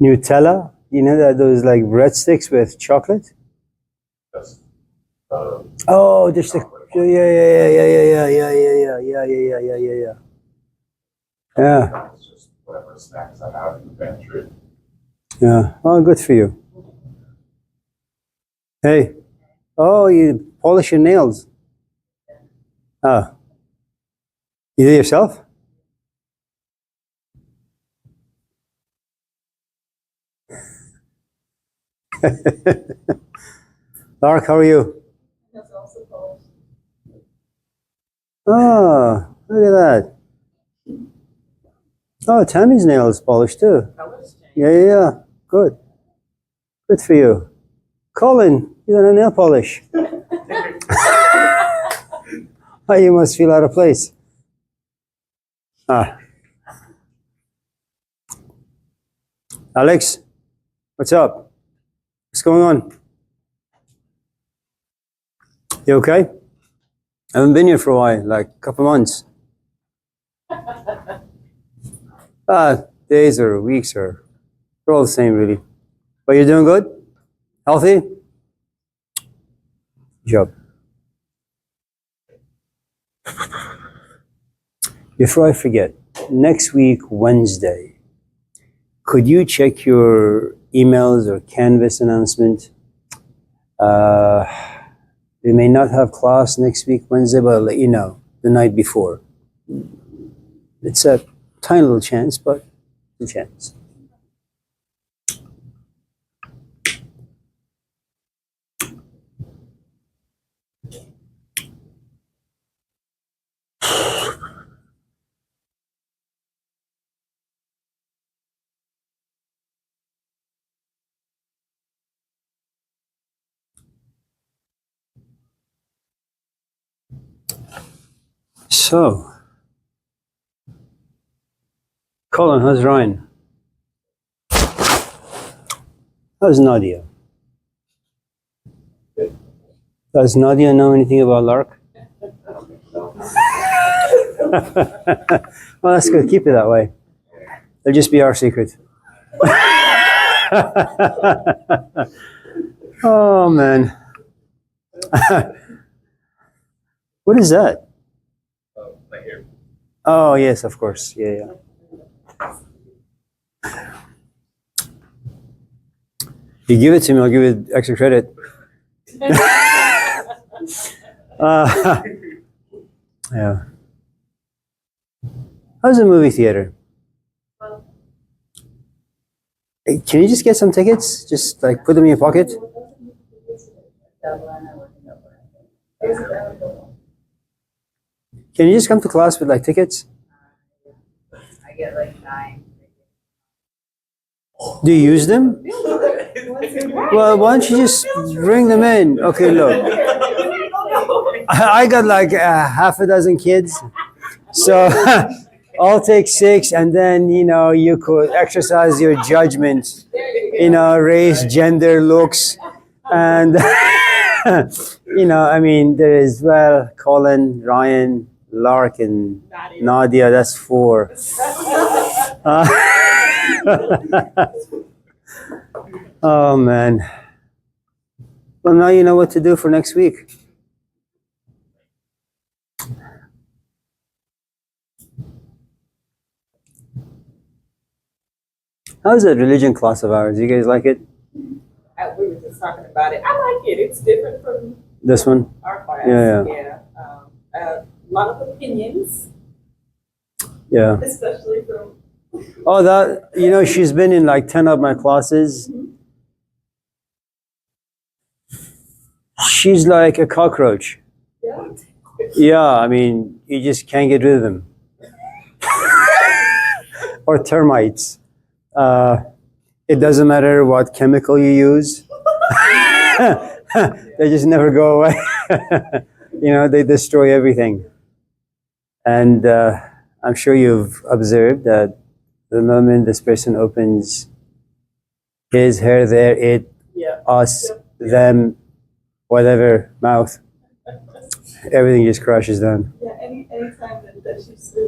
Nutella? You know that those like breadsticks with chocolate? Oh, just the yeah. Yeah. Yeah. Oh, good for you. Hey. Oh, you polish your nails. Ah. You do it yourself? Lark, how are you? Oh, look at that. Oh, Tammy's nails polished too. Yeah. Good. Good for you. Colin, you got a nail polish. Oh, you must feel out of place. Ah. Alex, what's up? What's going on? You okay? I haven't been here for a while, like a couple months. Days or weeks or they're all the same, really. But you're doing good? Healthy? Good job. Before I forget, next week, Wednesday, could you check your emails or Canvas announcement? We may not have class next week, Wednesday, but I'll let you know the night before. It's a tiny little chance, but a chance. So, Colin, how's Ryan? How's Nadia? Does Nadia know anything about Lark? Well, that's good. Keep it that way. It'll just be our secret. Oh, man. What is that? Oh, yes, of course. Yeah. You give it to me, I'll give you extra credit. Yeah. How's the movie theater? Hey, can you just get some tickets? Just like put them in your pocket? Can you just come to class with like tickets? I get like 9. Do you use them? Well, why don't you just bring them in? Okay, look. I got like half a dozen kids. So I'll take 6 and then, you could exercise your judgment, race, gender, looks. And, there is, Colin, Ryan, Lark, and Nadia, that's 4. Oh, man. Well, now you know what to do for next week. How's that religion class of ours? You guys like it? We were just talking about it. I like it. It's different from this one. Our class. Yeah. A lot of opinions. Yeah. Especially from. Oh, that she's been in like 10 of my classes. Mm-hmm. She's like a cockroach. Yeah. Yeah, you just can't get rid of them. Or termites. It doesn't matter what chemical you use. They just never go away. They destroy everything. And I'm sure you've observed that the moment this person opens his, her, their, it, us, them, whatever, mouth, everything just crashes down. Yeah, and anytime that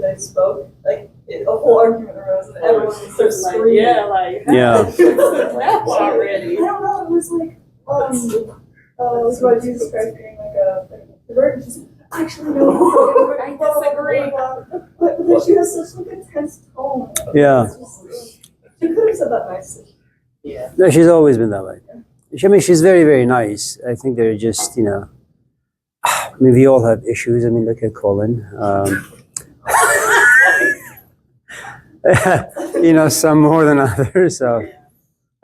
they spoke, like a whole argument arose and everyone would start screaming. Yeah, like Yeah. that's already. I don't know. It was like it was about Jesus Christ being like a virgin. She's like, actually no, I disagree. But then she has such like a tense tone. Yeah. It's just, she could have said that nicely. Yeah. No, she's always been that way. I mean, she's very, very nice. I think they're just, I mean, we all have issues. I mean, look at Colin. Some more than others. So,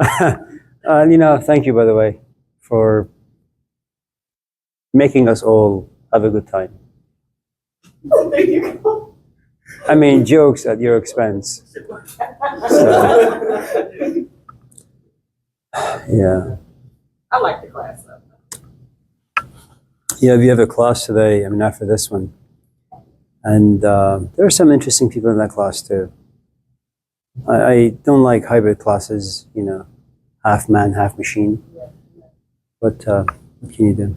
thank you, by the way, for making us all have a good time. There you go. I mean, jokes at your expense. So, yeah. I like the class though. Yeah, we have a class today, I mean, after this one. And there are some interesting people in that class too. I don't like hybrid classes, half man, half machine. But what can you do?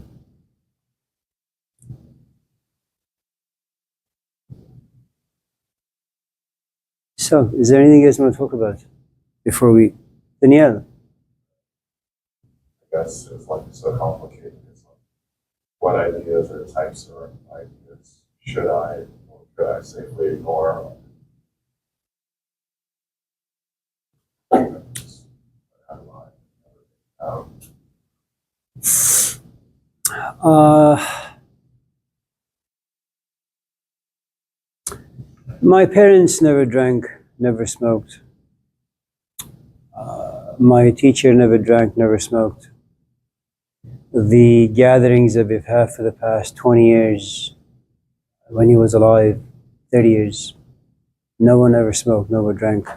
So, is there anything you guys want to talk about before we... Danielle? I guess it's like so complicated. It's like, what ideas or types of ideas should I or could I safely ignore? How do I? My parents never drank, never smoked. My teacher never drank, never smoked. The gatherings that we've had for the past 20 years, when he was alive, 30 years, no one ever smoked, no one drank.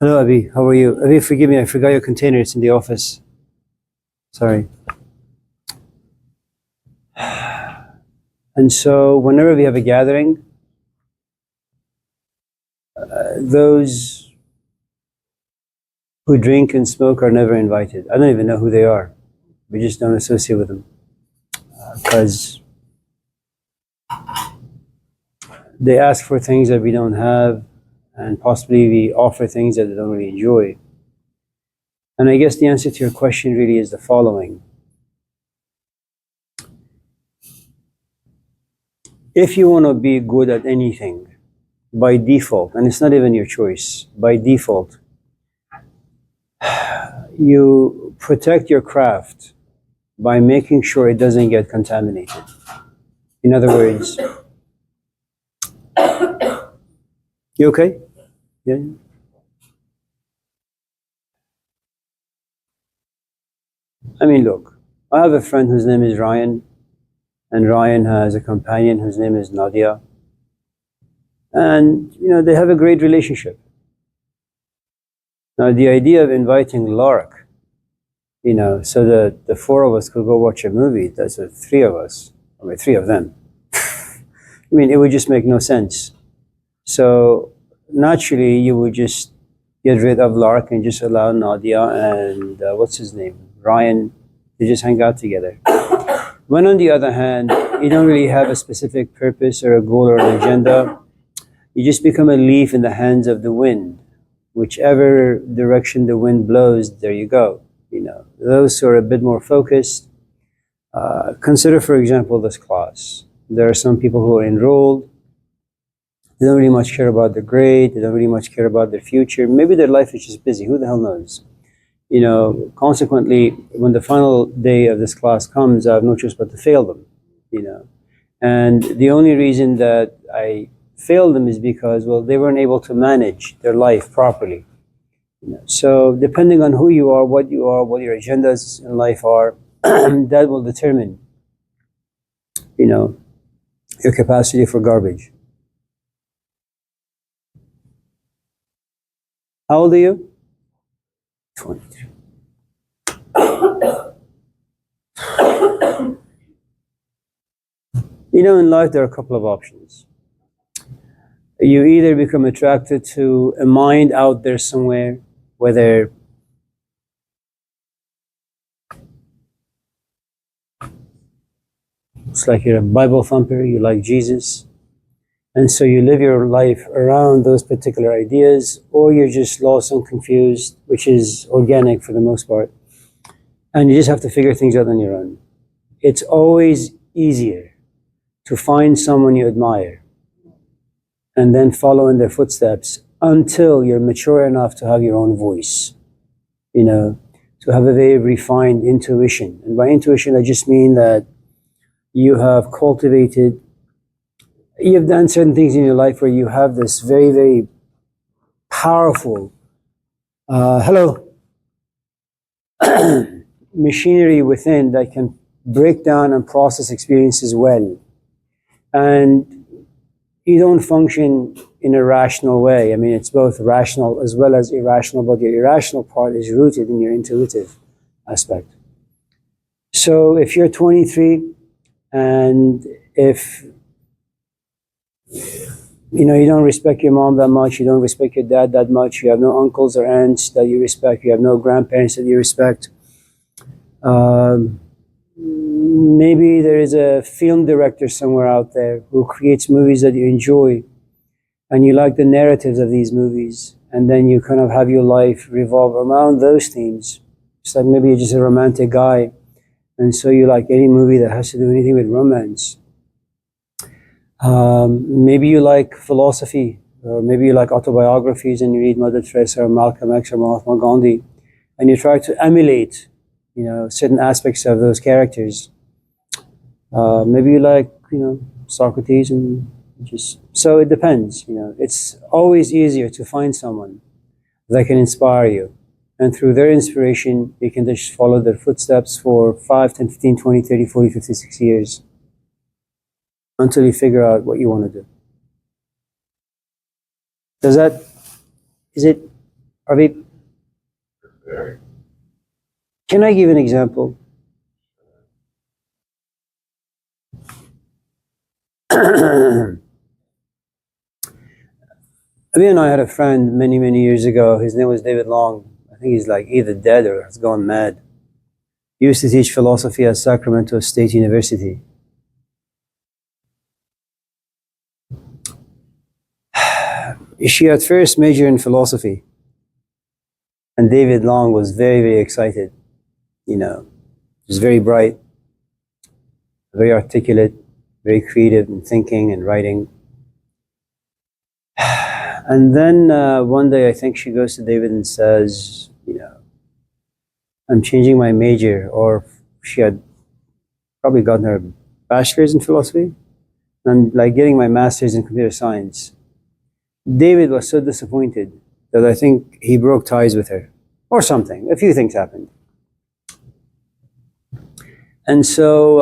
Hello, Abi, how are you? Abi, forgive me, I forgot your container, it's in the office. Sorry. And so, whenever we have a gathering, those who drink and smoke are never invited. I don't even know who they are. We just don't associate with them. Because they ask for things that we don't have, and possibly we offer things that they don't really enjoy. And I guess the answer to your question really is the following. If you want to be good at anything, by default, and it's not even your choice, by default, you protect your craft by making sure it doesn't get contaminated. In other words, you okay? Yeah. I mean, look, I have a friend whose name is Ryan, and Ryan has a companion whose name is Nadia. And, they have a great relationship. Now, the idea of inviting Lark, so that the four of us could go watch a movie, that's the three of us, three of them. I mean, it would just make no sense. So, naturally, you would just get rid of Lark and just allow Nadia and, what's his name? Ryan, to just hang out together. When on the other hand, you don't really have a specific purpose or a goal or an agenda, you just become a leaf in the hands of the wind. Whichever direction the wind blows, there you go. Those who are a bit more focused, consider, for example, this class. There are some people who are enrolled. They don't really much care about their grade. They don't really much care about their future. Maybe their life is just busy. Who the hell knows? Consequently, when the final day of this class comes, I have no choice but to fail them. And the only reason that I failed them is because, well, they weren't able to manage their life properly. So depending on who you are, what your agendas in life are, that will determine, your capacity for garbage. How old are you? 23. In life there are a couple of options. You either become attracted to a mind out there somewhere, whether it's like you're a Bible thumper, you like Jesus, And so you live your life around those particular ideas, or you're just lost and confused, which is organic for the most part. And you just have to figure things out on your own. It's always easier to find someone you admire and then follow in their footsteps until you're mature enough to have your own voice, you know, to have a very refined intuition. And by intuition, I just mean that you have cultivated, you've done certain things in your life where you have this very, very powerful, hello, machinery within that can break down and process experiences well. And you don't function in a rational way. I mean, it's both rational as well as irrational, but your irrational part is rooted in your intuitive aspect. So if you're 23 and if you don't respect your mom that much, you don't respect your dad that much, you have no uncles or aunts that you respect, you have no grandparents that you respect, maybe there is a film director somewhere out there who creates movies that you enjoy and you like the narratives of these movies, and then you kind of have your life revolve around those themes. It's like maybe you're just a romantic guy, and so you like any movie that has to do anything with romance. Maybe you like philosophy, or maybe you like autobiographies and you read Mother Teresa or Malcolm X or Mahatma Gandhi, and you try to emulate, certain aspects of those characters. Maybe you like, Socrates, and so it depends. It's always easier to find someone that can inspire you, and through their inspiration, you can just follow their footsteps for 5, 10, 15, 20, 30, 40, 50, 60 years until you figure out what you want to do. Are we? Very. Can I give an example? Amir and I had a friend many, many years ago. His name was David Long. I think he's like either dead or has gone mad. He used to teach philosophy at Sacramento State University. She at first majored in philosophy. And David Long was very, very excited. He was very bright, very articulate, very creative in thinking and writing. And then one day I think she goes to David and says, I'm changing my major, or she had probably gotten her bachelor's in philosophy, and I'm like getting my master's in computer science. David was so disappointed that I think he broke ties with her, or something. A few things happened. And so,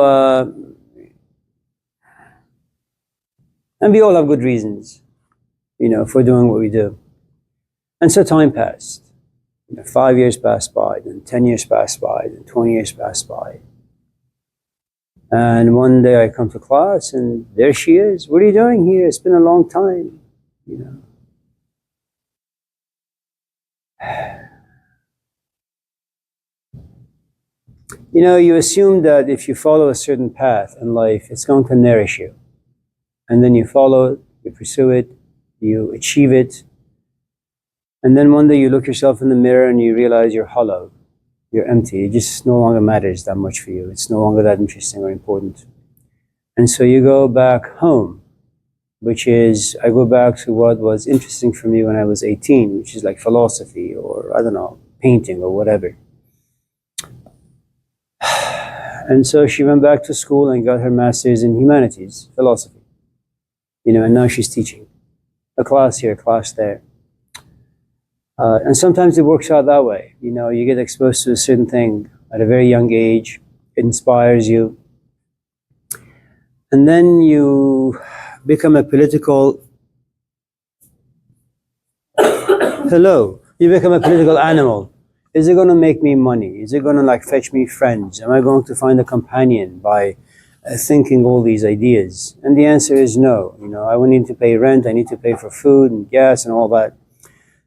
and we all have good reasons, for doing what we do. And so time passed. 5 years passed by, then 10 years passed by, then 20 years passed by. And one day I come to class and there she is. What are you doing here? It's been a long time, You assume that if you follow a certain path in life, it's going to nourish you. And then you follow it, you pursue it, you achieve it. And then one day you look yourself in the mirror and you realize you're hollow, you're empty. It just no longer matters that much for you. It's no longer that interesting or important. And so you go back home, which is, I go back to what was interesting for me when I was 18, which is like philosophy or, I don't know, painting or whatever. And so she went back to school and got her master's in humanities, philosophy. And now she's teaching. A class here, a class there. And sometimes it works out that way. You get exposed to a certain thing at a very young age. It inspires you. And then you become a political... Hello. You become a political animal. Is it going to make me money? Is it going to fetch me friends? Am I going to find a companion by thinking all these ideas? And the answer is no. I will need to pay rent. I need to pay for food and gas and all that.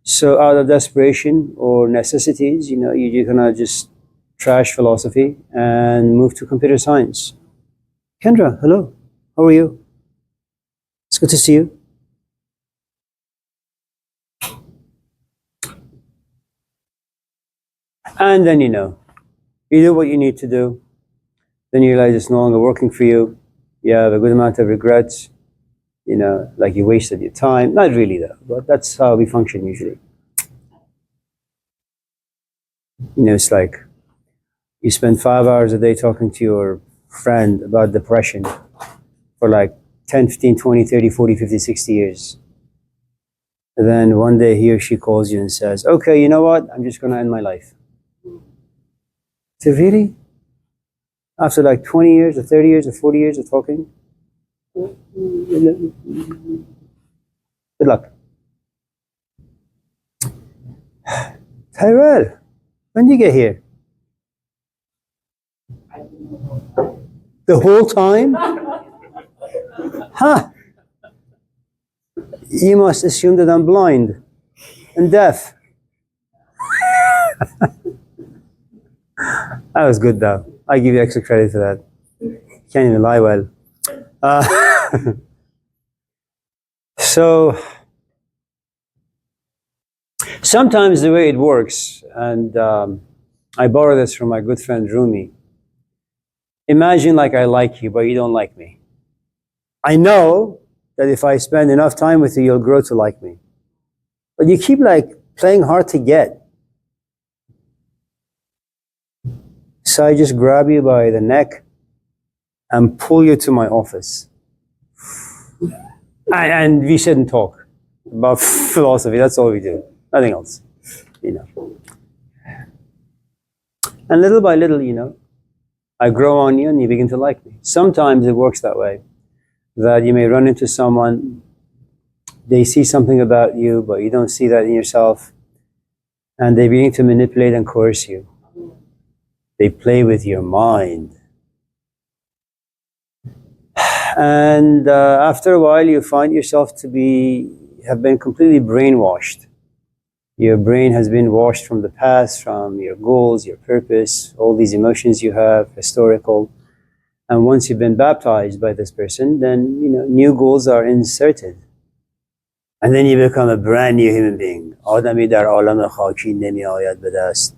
So out of desperation or necessities, you're going to just trash philosophy and move to computer science. Kendra, hello. How are you? It's good to see you. And then, you do what you need to do. Then you realize it's no longer working for you. You have a good amount of regrets, like you wasted your time. Not really, though, but that's how we function usually. It's like you spend 5 hours a day talking to your friend about depression for like 10, 15, 20, 30, 40, 50, 60 years. And then one day he or she calls you and says, okay, you know what? I'm just going to end my life. So really? After like 20 years or 30 years or 40 years of talking? Good luck. Tyrell, when did you get here? The whole time? Huh? You must assume that I'm blind and deaf. That was good, though. I give you extra credit for that. Can't even lie well. So sometimes the way it works, and I borrow this from my good friend Rumi. Imagine like I like you, but you don't like me. I know that if I spend enough time with you, you'll grow to like me. But you keep like playing hard to get. So I just grab you by the neck and pull you to my office. And we sit and talk about philosophy. That's all we do. Nothing else. And little by little, I grow on you and you begin to like me. Sometimes it works that way. That you may run into someone, they see something about you, but you don't see that in yourself. And they begin to manipulate and coerce you. They play with your mind. And after a while, you find yourself to have been completely brainwashed. Your brain has been washed from the past, from your goals, your purpose, all these emotions you have, historical. And once you've been baptized by this person, then, new goals are inserted. And then you become a brand new human being. آدمی در عالم خاکی نمی آید به دست.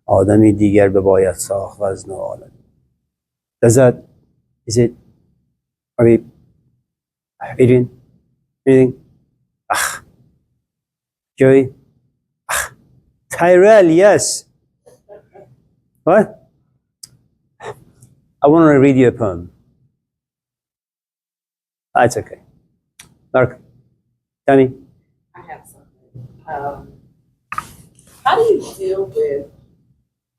آدمی دیگر بباید ساخت وزن و عالم. Is it, are we, Adrian, anything? Joey? Tyrell, yes. What? I want to read you a poem. That's okay. Mark, tell me. I have something. How do you deal with,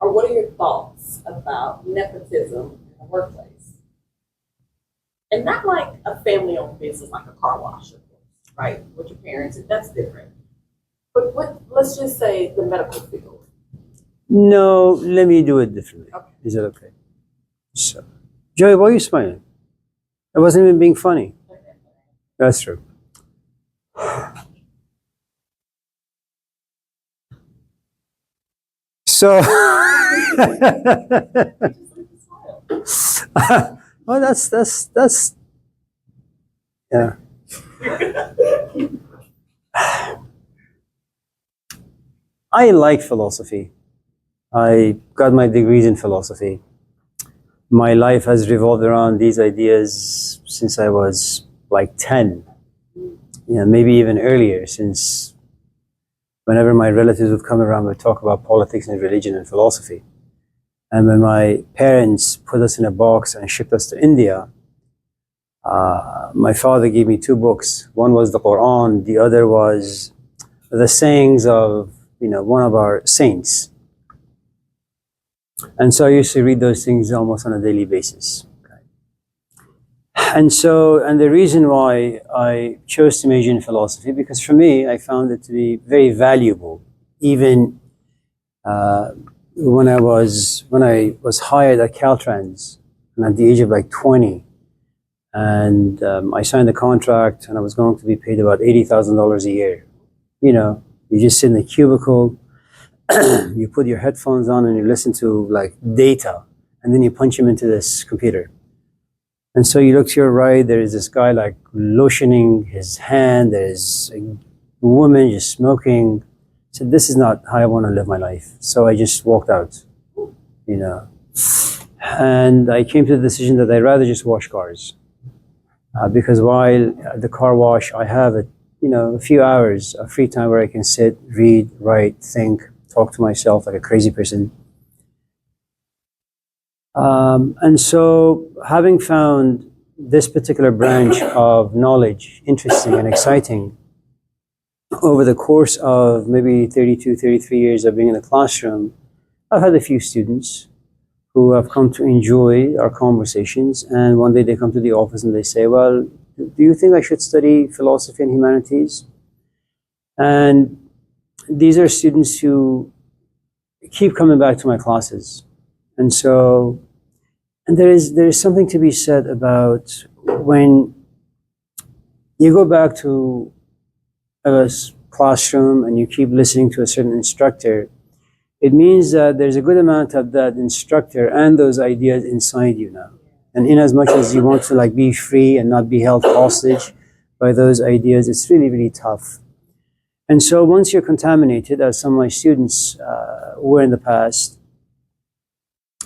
or what are your thoughts about nepotism in the workplace? And not like a family-owned business, like a car wash, of course, right? With your parents, that's different. But let's just say the medical field. No, let me do it differently. Okay. Is that okay? So, Joey, why are you smiling? I wasn't even being funny. That's true. So, well, that's, yeah. I like philosophy. I got my degrees in philosophy. My life has revolved around these ideas since I was like 10. Maybe even earlier, since whenever my relatives would come around, we'd talk about politics and religion and philosophy. And when my parents put us in a box and shipped us to India, my father gave me 2 books. One was the Quran, the other was the sayings of one of our saints. And so I used to read those things almost on a daily basis. Okay. And the reason why I chose to major in philosophy, because for me, I found it to be very valuable. Even when I was hired at Caltrans, and at the age of like 20, and I signed a contract, and I was going to be paid about $80,000 a year. You just sit in the cubicle, you put your headphones on and you listen to like data, and then you punch them into this computer. And so you look to your right, there is this guy like lotioning his hand, there's a woman just smoking said, this is not how I want to live my life. So I just walked out, you know. And I came to the decision that I'd rather just wash cars. Because while at the car wash, I have a few hours of free time where I can sit, read, write, think, talk to myself like a crazy person. And so having found this particular branch of knowledge interesting and exciting over the course of maybe 32, 33 years of being in the classroom, I've had a few students who have come to enjoy our conversations, and one day they come to the office and they say, well, do you think I should study philosophy and humanities? And these are students who keep coming back to my classes. And there is something to be said about when you go back to a classroom and you keep listening to a certain instructor. It means that there's a good amount of that instructor and those ideas inside you now. And in as much as you want to be free and not be held hostage by those ideas, it's really, really tough. And so once you're contaminated, as some of my students were in the past,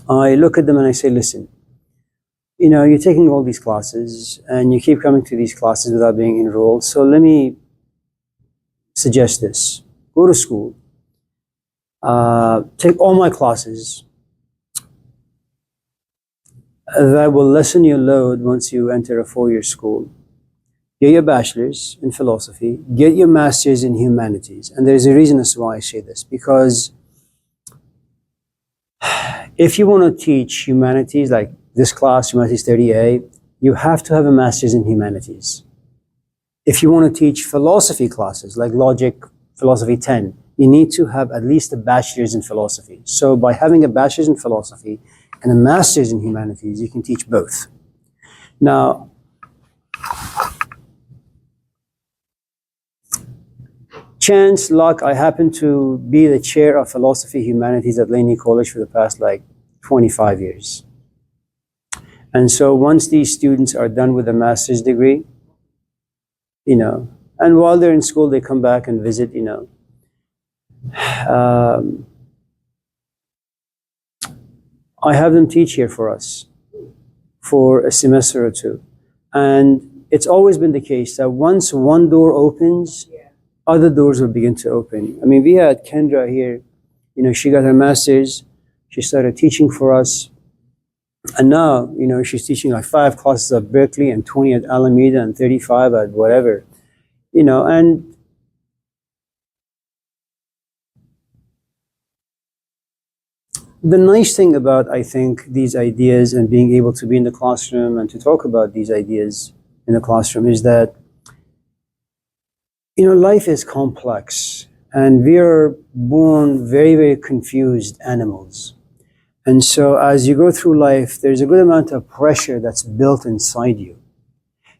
I look at them and I say, listen, you're taking all these classes and you keep coming to these classes without being enrolled. So let me suggest this. Go to school. Take all my classes. That will lessen your load once you enter a 4-year school. Get your bachelor's in philosophy. Get your master's in humanities. And there's a reason as to why I say this. Because if you want to teach humanities, like this class, Humanities 30A, you have to have a master's in humanities. If you want to teach philosophy classes, like Logic, Philosophy 10, you need to have at least a bachelor's in philosophy. So by having a bachelor's in philosophy and a master's in humanities, you can teach both. Now, chance, luck, I happen to be the chair of philosophy humanities at Laney College for the past 25 years. And so once these students are done with a master's degree, and while they're in school, they come back and visit, I have them teach here for us for a semester or two. And it's always been the case that once one door opens, other doors will begin to open. I mean, we had Kendra here, she got her master's, she started teaching for us. And now, she's teaching 5 classes at Berkeley and 20 at Alameda and 35 at whatever, and the nice thing about, I think, these ideas and being able to be in the classroom and to talk about these ideas in the classroom is that, life is complex and we are born very, very confused animals. And so as you go through life, there's a good amount of pressure that's built inside you.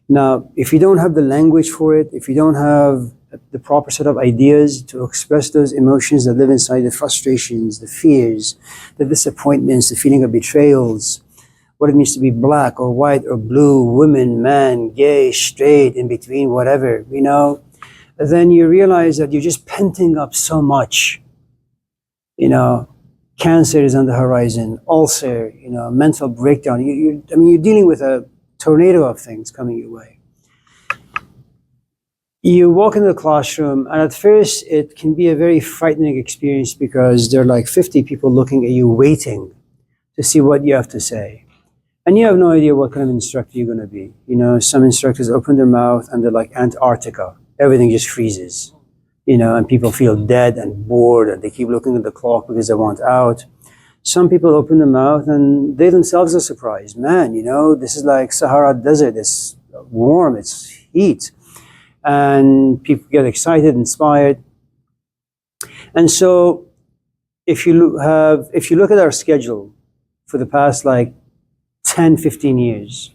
Now, if you don't have the language for it, if you don't have the proper set of ideas to express those emotions that live inside, the frustrations, the fears, the disappointments, the feeling of betrayals, what it means to be black or white or blue, woman, man, gay, straight, in between, whatever, then you realize that you're just penting up so much. Cancer is on the horizon, ulcer, mental breakdown. You're dealing with a tornado of things coming your way. You walk into the classroom, and at first it can be a very frightening experience because there are 50 people looking at you, waiting to see what you have to say. And you have no idea what kind of instructor you're going to be. Some instructors open their mouth and they're like Antarctica. Everything just freezes. And people feel dead and bored and they keep looking at the clock because they want out. Some people open their mouth and they themselves are surprised. Man, this is like Sahara Desert. It's warm, it's heat. And people get excited, inspired. And so if you look at our schedule for the past 10, 15 years,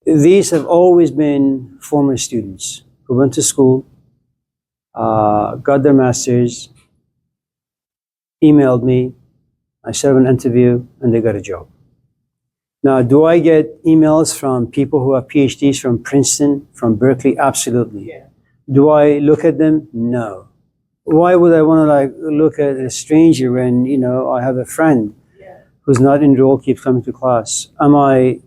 these have always been former students who went to school, got their masters, emailed me, I set up an interview, and they got a job. Now, do I get emails from people who have PhDs from Princeton, from Berkeley? Absolutely. Yeah. Do I look at them? No. Why would I want to like look at a stranger when, you know, I have a friend Yeah. who's not enrolled, keeps coming to class? Am I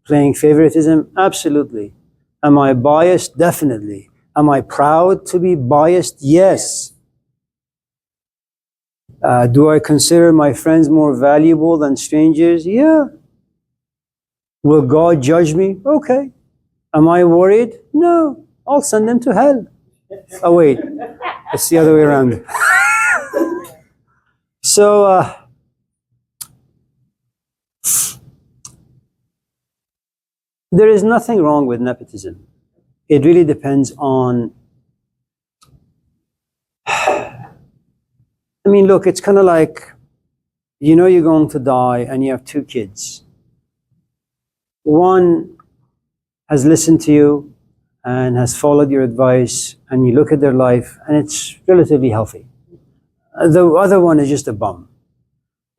playing favoritism? Absolutely. Am I biased? Definitely. Am I proud to be biased? Yes. Do I consider my friends more valuable than strangers? Yeah. Will God judge me? Okay. Am I worried? No. I'll send them to hell. Oh, wait. It's the other way around. So, there is nothing wrong with nepotism. It really depends on. I mean, look, it's kind of like, you know, you're going to die and you have two kids. One has listened to you and has followed your advice, and you look at their life and it's relatively healthy. The other one is just a bum.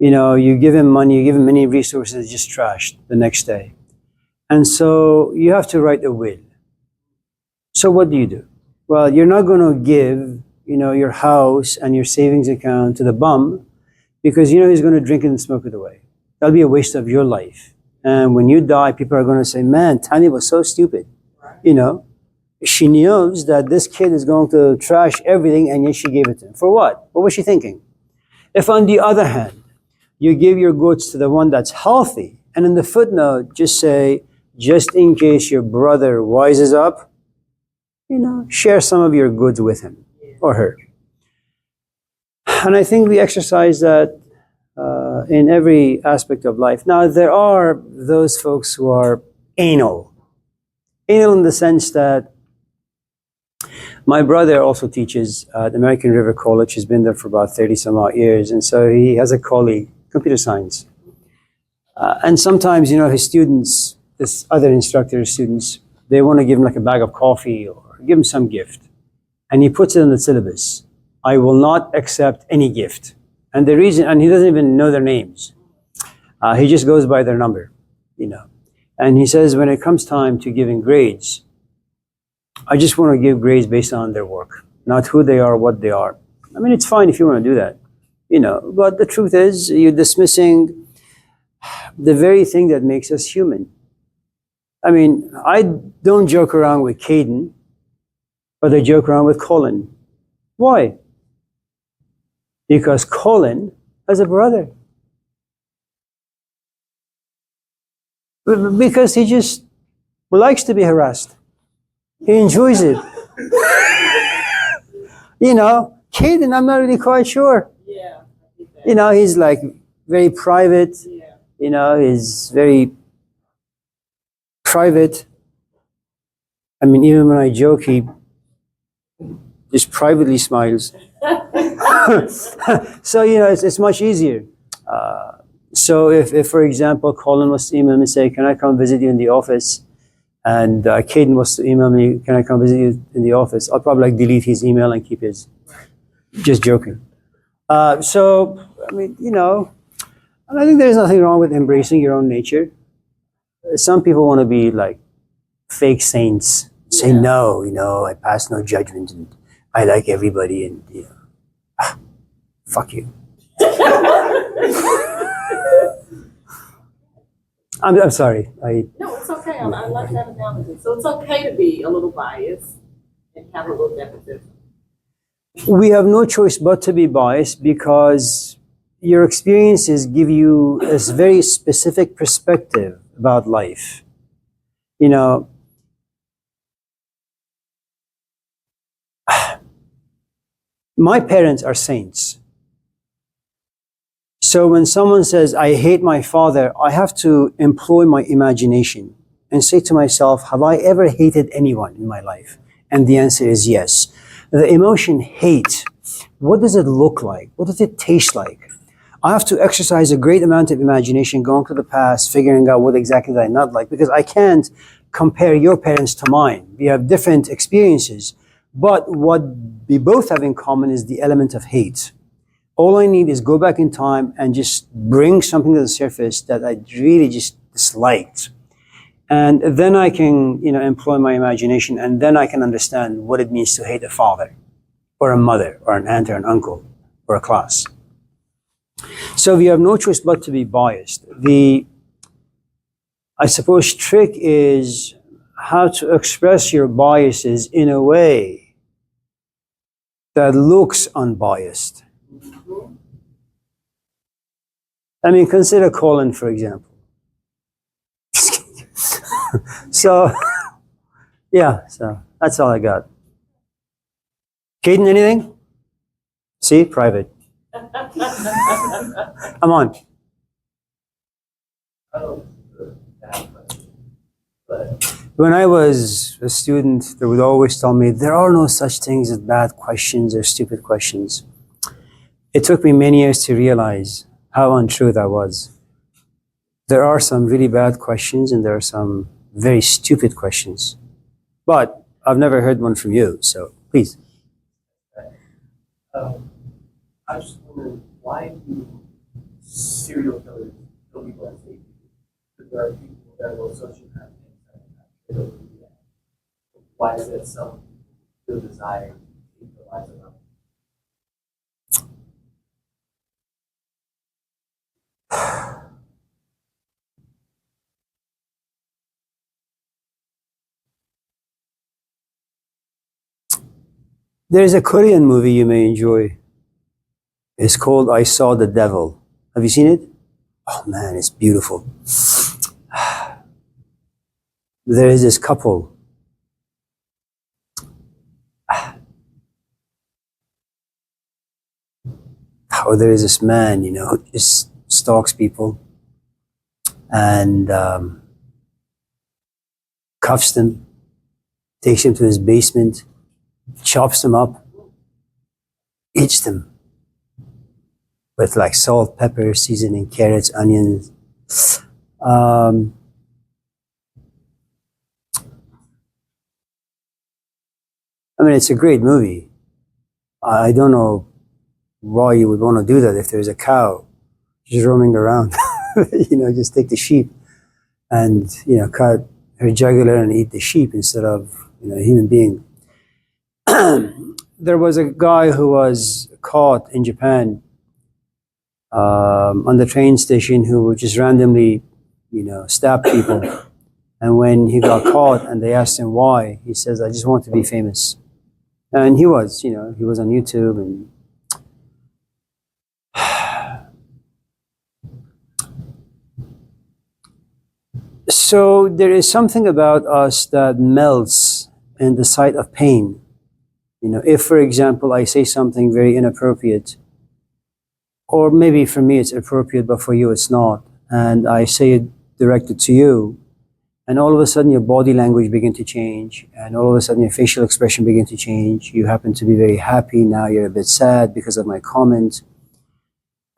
You know, you give him money, you give him many resources, just trashed the next day. And so you have to write a will. So what do? Well, you're not going to give, you know, your house and your savings account to the bum because you know he's going to drink it and smoke it away. That'll be a waste of your life. And when you die, people are going to say, man, Tammy was so stupid. You know, she knows that this kid is going to trash everything and yet she gave it to him. For what? What was she thinking? If on the other hand, you give your goods to the one that's healthy, and in the footnote, just say, just in case your brother wises up, you know, share some of your goods with him or her. And I think we exercise that in every aspect of life. Now, there are those folks who are anal. Anal in the sense that my brother also teaches at American River College. He's been there for about 30 some odd years. And so he has a colleague, computer science. And sometimes, you know, his students, this other instructor's students, they want to give him like a bag of coffee or give him some gift. And he puts it in the syllabus. I will not accept any gift. And the reason, and he doesn't even know their names. He just goes by their number, you know. And he says, when it comes time to giving grades, I just want to give grades based on their work, not who they are, what they are. I mean, it's fine if you want to do that, you know, but the truth is you're dismissing the very thing that makes us human. I mean, I don't joke around with Caden, but I joke around with Colin. Why? Because Colin has a brother. Because he just likes to be harassed. He enjoys it. You know, Caden, I'm not really quite sure. Yeah. You know, he's like very private. Yeah. You know, he's very private. I mean, even when I joke, he just privately smiles. So, you know, it's much easier. So if, for example, Colin was to email me and say, can I come visit you in the office? And Caden was to email me, can I come visit you in the office? I'll probably like delete his email and keep his. Just joking. So, I mean, you know, and I think there's nothing wrong with embracing your own nature. Some people want to be like fake saints. Say, no, you know, I pass no judgment and I like everybody and, you know, fuck you. I'm sorry. No, it's okay. I like that analogy. So it's okay to be a little biased and have a little nepotism. We have no choice but to be biased because your experiences give you a very specific perspective about life. You know, my parents are saints. So when someone says, I hate my father, I have to employ my imagination and say to myself, have I ever hated anyone in my life? And the answer is yes. The emotion hate, what does it look like? What does it taste like? I have to exercise a great amount of imagination, going to the past, figuring out what exactly did I not like, because I can't compare your parents to mine. We have different experiences, but what we both have in common is the element of hate. All I need is go back in time and just bring something to the surface that I really just disliked. And then I can, you know, employ my imagination, and then I can understand what it means to hate a father. or a mother, or an aunt, or an uncle, or a class. So we have no choice but to be biased. The, I suppose, trick is how to express your biases in a way that looks unbiased. I mean, consider Colin, for example. So, yeah, so that's all I got. Caden, anything? See, private. I'm on. When I was a student, they would always tell me there are no such things as bad questions or stupid questions. It took me many years to realize how untrue that was. There are some really bad questions and there are some very stupid questions. But I've never heard one from you, so please. I was just wondering, why do serial killers kill people as they do? Because there are people that will sociopath things. Why is it some feel desire to take the lives of others? There's a Korean movie you may enjoy. It's called I Saw the Devil. Have you seen it? Oh man, it's beautiful. There is this couple. Or there is this man, you know, who just stalks people and cuffs them, takes them to his basement, chops them up, eats them with like salt, pepper, seasoning, carrots, onions. I mean, it's a great movie. I don't know why you would want to do that if there's a cow just roaming around. You know, just take the sheep and, you know, cut her jugular and eat the sheep instead of, you know, a human being. There was a guy who was caught in Japan on the train station who would just randomly, you know, stab people. And when he got caught and they asked him why, he says, I just want to be famous. And he was, you know, he was on YouTube and so there is something about us that melts in the sight of pain. You know, if, for example, I say something very inappropriate, or maybe for me it's appropriate, but for you it's not, and I say it directed to you, and all of a sudden your body language begin to change, and all of a sudden your facial expression begin to change. You happen to be very happy, now you're a bit sad because of my comment.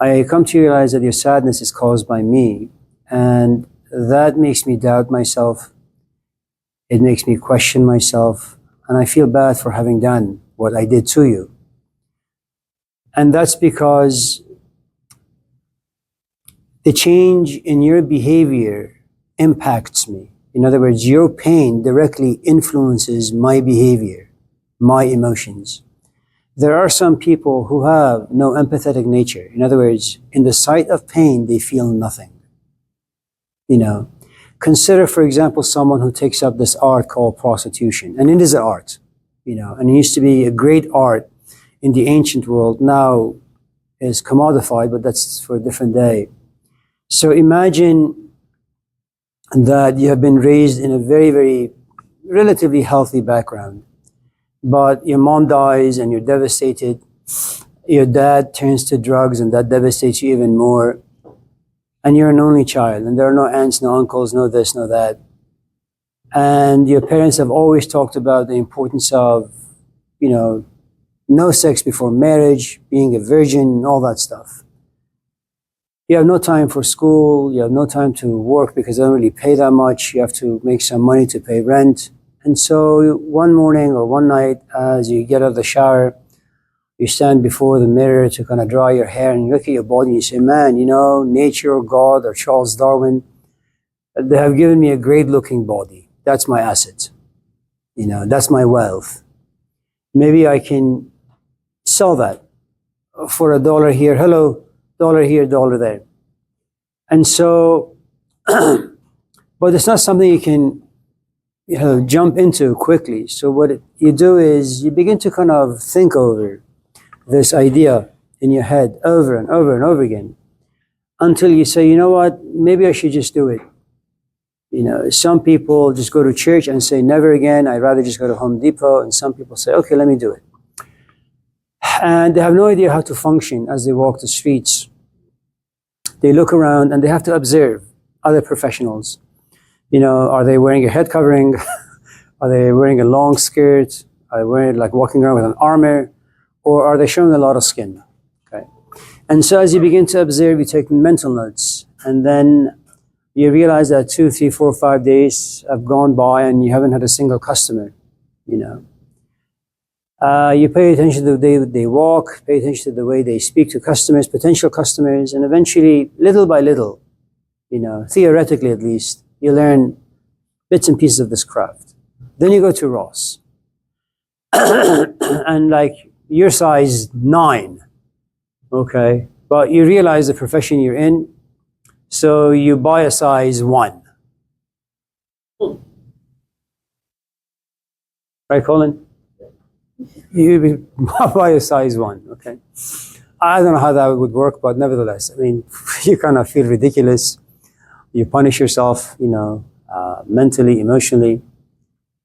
I come to realize that your sadness is caused by me, and that makes me doubt myself. It makes me question myself, and I feel bad for having done what I did to you. And that's because the change in your behavior impacts me. In other words, your pain directly influences my behavior, my emotions. There are some people who have no empathetic nature. In other words, in the sight of pain, they feel nothing. You know, consider, for example, someone who takes up this art called prostitution. And it is an art, you know, and it used to be a great art in the ancient world. Now is commodified, but that's for a different day. So imagine that you have been raised in a very, very relatively healthy background, but your mom dies and you're devastated. Your dad turns to drugs and that devastates you even more. And you're an only child, and there are no aunts, no uncles, no this, no that. And your parents have always talked about the importance of, you know, no sex before marriage, being a virgin, all that stuff. You have no time for school, you have no time to work because they don't really pay that much. You have to make some money to pay rent. And so one morning or one night, as you get out of the shower, you stand before the mirror to kind of dry your hair and you look at your body and you say, man, you know, nature or God or Charles Darwin, they have given me a great looking body. That's my asset. You know, that's my wealth. Maybe I can sell that for $1 here. Hello, dollar here, dollar there. And so, but it's not something you can, jump into quickly. So what you do is you begin to kind of think over this idea in your head over and over and over again until you say, you know what, maybe I should just do it. Some people just go to church and say, never again, I'd rather just go to Home Depot. And some people say, okay, let me do it. And they have no idea how to function as they walk the streets. They look around and they have to observe other professionals. Are they wearing a head covering? Are they wearing a long skirt? Are they walking around with an armor? Or are they showing a lot of skin? Okay. And so as you begin to observe, you take mental notes. And then you realize that 2, 3, 4, 5 days have gone by and you haven't had a single customer, You pay attention to the way they walk, pay attention to the way they speak to customers, potential customers, and eventually, little by little, theoretically at least, you learn bits and pieces of this craft. Then you go to Ross. And you're size 9, okay? But you realize the profession you're in, so you buy a size 1. Right, Colin? You buy a size 1, okay? I don't know how that would work, but nevertheless, you kind of feel ridiculous. You punish yourself, mentally, emotionally.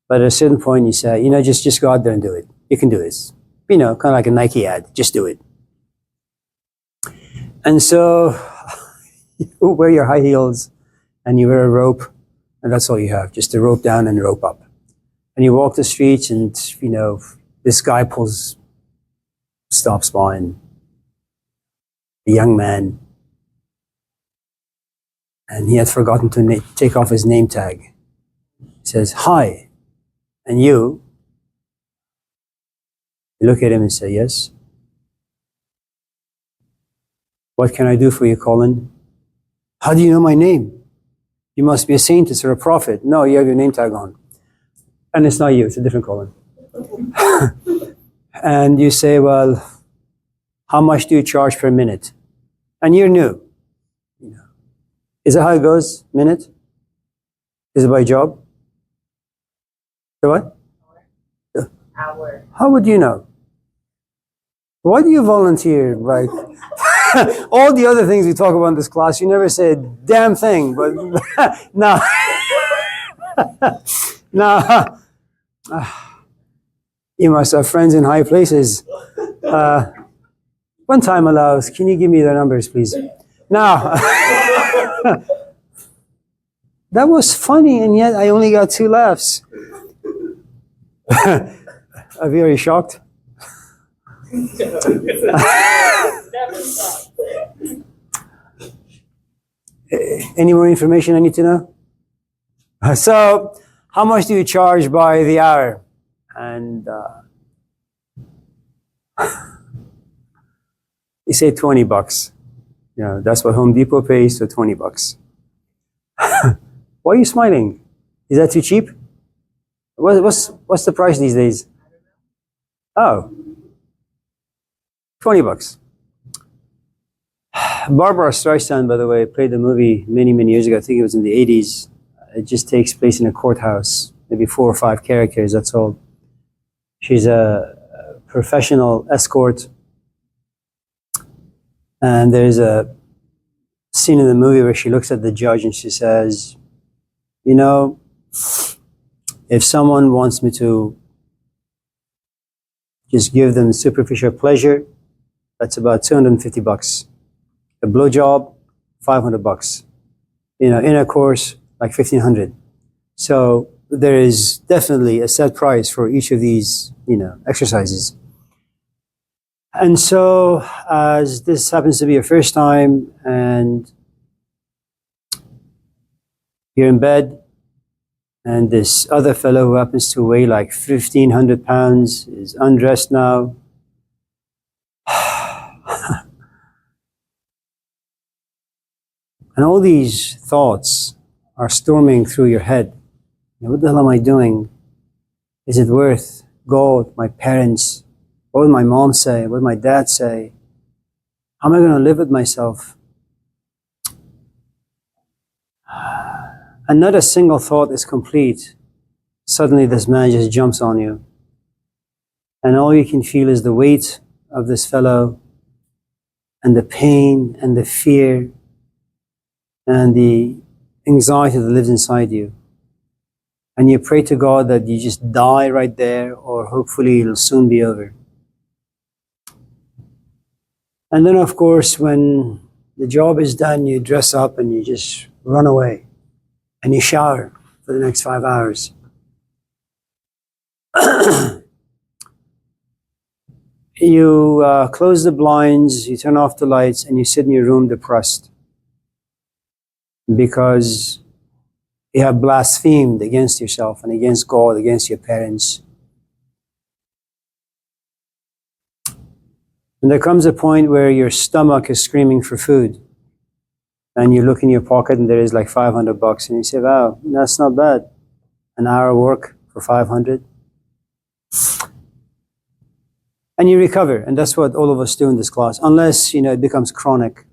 But at a certain point, you say, just go out there and do it. You can do this. Kind of like a Nike ad, just do it. And so you wear your high heels and you wear a rope, and that's all you have, just a rope down and a rope up. And you walk the streets and, this guy stops by, and a young man, and he had forgotten to take off his name tag. He says, hi. And you look at him and say, yes. What can I do for you, Colin? How do you know my name? You must be a saint or a prophet. No, you have your name tag on. And it's not you, it's a different Colin. And you say, well, how much do you charge per minute? And you're new. Is that how it goes? Minute? Is it by job? The what? Hour. How would you know? Why do you volunteer? All the other things we talk about in this class, you never say a damn thing, but no. No. You must have friends in high places. When time allows, can you give me the numbers, please? Now, that was funny, and yet I only got 2 laughs. Are you already shocked? Any more information I need to know? So, how much do you charge by the hour? And you say $20. That's what Home Depot pays, so $20. Why are you smiling? Is that too cheap? What's the price these days? Oh, $20. Barbara Streisand, by the way, played the movie many, many years ago. I think it was in the 80s. It just takes place in a courthouse, maybe 4 or 5 characters, that's all. She's a professional escort. And there's a scene in the movie where she looks at the judge and she says, if someone wants me to just give them superficial pleasure, that's about $250. A blowjob, $500. Intercourse, like $1,500. So there is definitely a set price for each of these, exercises. And so, as this happens to be your first time and you're in bed, and this other fellow who happens to weigh like 1,500 pounds is undressed now, and all these thoughts are storming through your head. What the hell am I doing? Is it worth God, my parents, What would my mom say? What would my dad say? How am I going to live with myself? And not a single thought is complete. Suddenly this man just jumps on you. And all you can feel is the weight of this fellow, and the pain, and the fear, and the anxiety that lives inside you. And you pray to God that you just die right there, or hopefully it'll soon be over. And then, of course, when the job is done, you dress up and you just run away. And you shower for the next 5 hours. You close the blinds, you turn off the lights, and you sit in your room depressed. Because you have blasphemed against yourself and against God, against your parents. And there comes a point where your stomach is screaming for food. And you look in your pocket and there is like $500 and you say, wow, that's not bad. An hour work for 500. And you recover. And that's what all of us do in this class. Unless, it becomes chronic.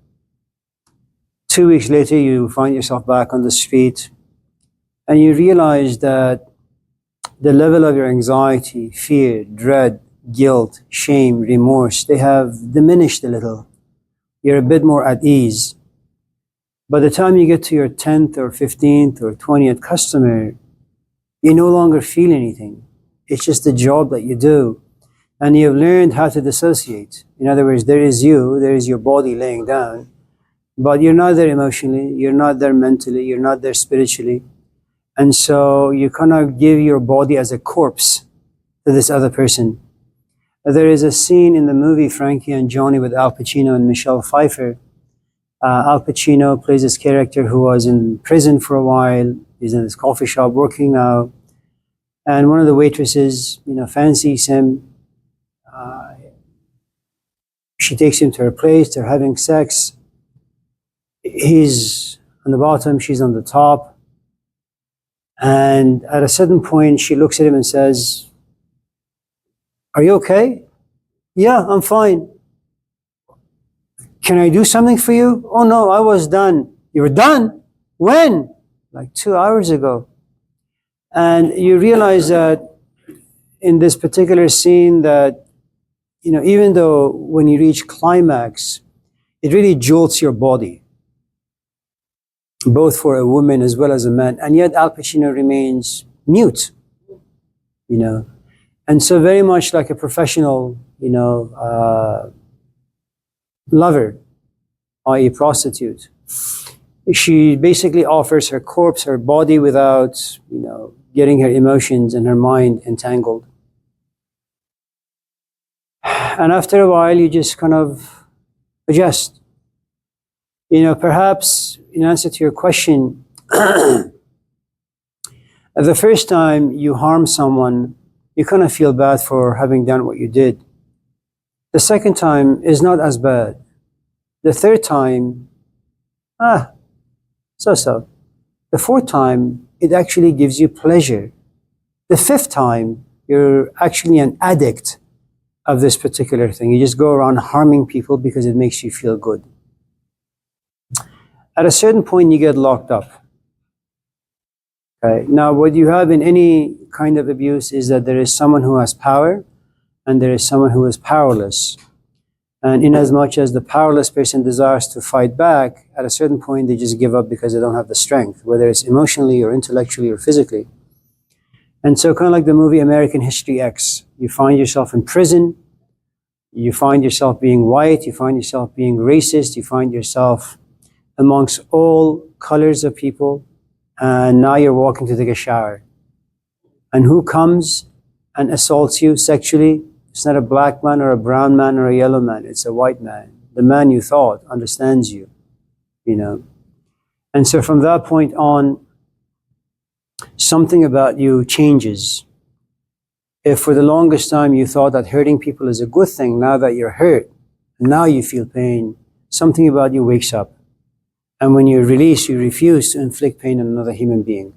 2 weeks later, you find yourself back on the street and you realize that the level of your anxiety, fear, dread, guilt, shame, remorse, they have diminished a little. You're a bit more at ease. By the time you get to your 10th or 15th or 20th customer, you no longer feel anything. It's just the job that you do. And you've learned how to dissociate. In other words, there is you, there is your body laying down, but you're not there emotionally, you're not there mentally, you're not there spiritually. And so you cannot give your body as a corpse to this other person. There is a scene in the movie Frankie and Johnny with Al Pacino and Michelle Pfeiffer. Al Pacino plays this character who was in prison for a while. He's in this coffee shop working now. And one of the waitresses, fancies him. She takes him to her place. They're having sex. He's on the bottom. She's on the top. And at a certain point, she looks at him and says, "Are you okay?" "Yeah, I'm fine." "Can I do something for you?" "Oh no, I was done." "You were done? When?" "Like 2 hours ago." And you realize that in this particular scene that, even though when you reach climax, it really jolts your body, both for a woman as well as a man. And yet Al Pacino remains mute, And so very much like a professional, lover, i.e. prostitute. She basically offers her corpse, her body without, getting her emotions and her mind entangled. And after a while, you just kind of adjust. Perhaps in answer to your question, the first time you harm someone, you kind of feel bad for having done what you did. The second time is not as bad. The third time, so. The fourth time, it actually gives you pleasure. The fifth time, you're actually an addict of this particular thing. You just go around harming people because it makes you feel good. At a certain point, you get locked up. Okay. Now, what you have in any kind of abuse is that there is someone who has power and there is someone who is powerless. And in as much as the powerless person desires to fight back, at a certain point they just give up because they don't have the strength, whether it's emotionally or intellectually or physically. And so kind of like the movie American History X, you find yourself in prison, you find yourself being white, you find yourself being racist, you find yourself amongst all colors of people, and now you're walking to take a shower. And who comes and assaults you sexually? It's not a black man or a brown man or a yellow man, it's a white man. The man you thought understands you, And so from that point on, something about you changes. If for the longest time you thought that hurting people is a good thing, now that you're hurt, now you feel pain, something about you wakes up. And when you're released, you refuse to inflict pain on another human being.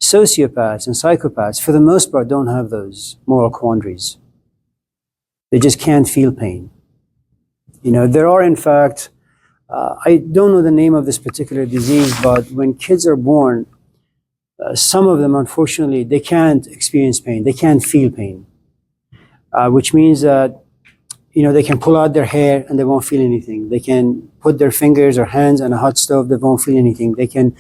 Sociopaths and psychopaths, for the most part, don't have those moral quandaries. They just can't feel pain. You know, there are, in fact, I don't know the name of this particular disease, but when kids are born, some of them, unfortunately, they can't experience pain. They can't feel pain, which means that, you know, they can pull out their hair and they won't feel anything. They can put their fingers or hands on a hot stove, they won't feel anything. They can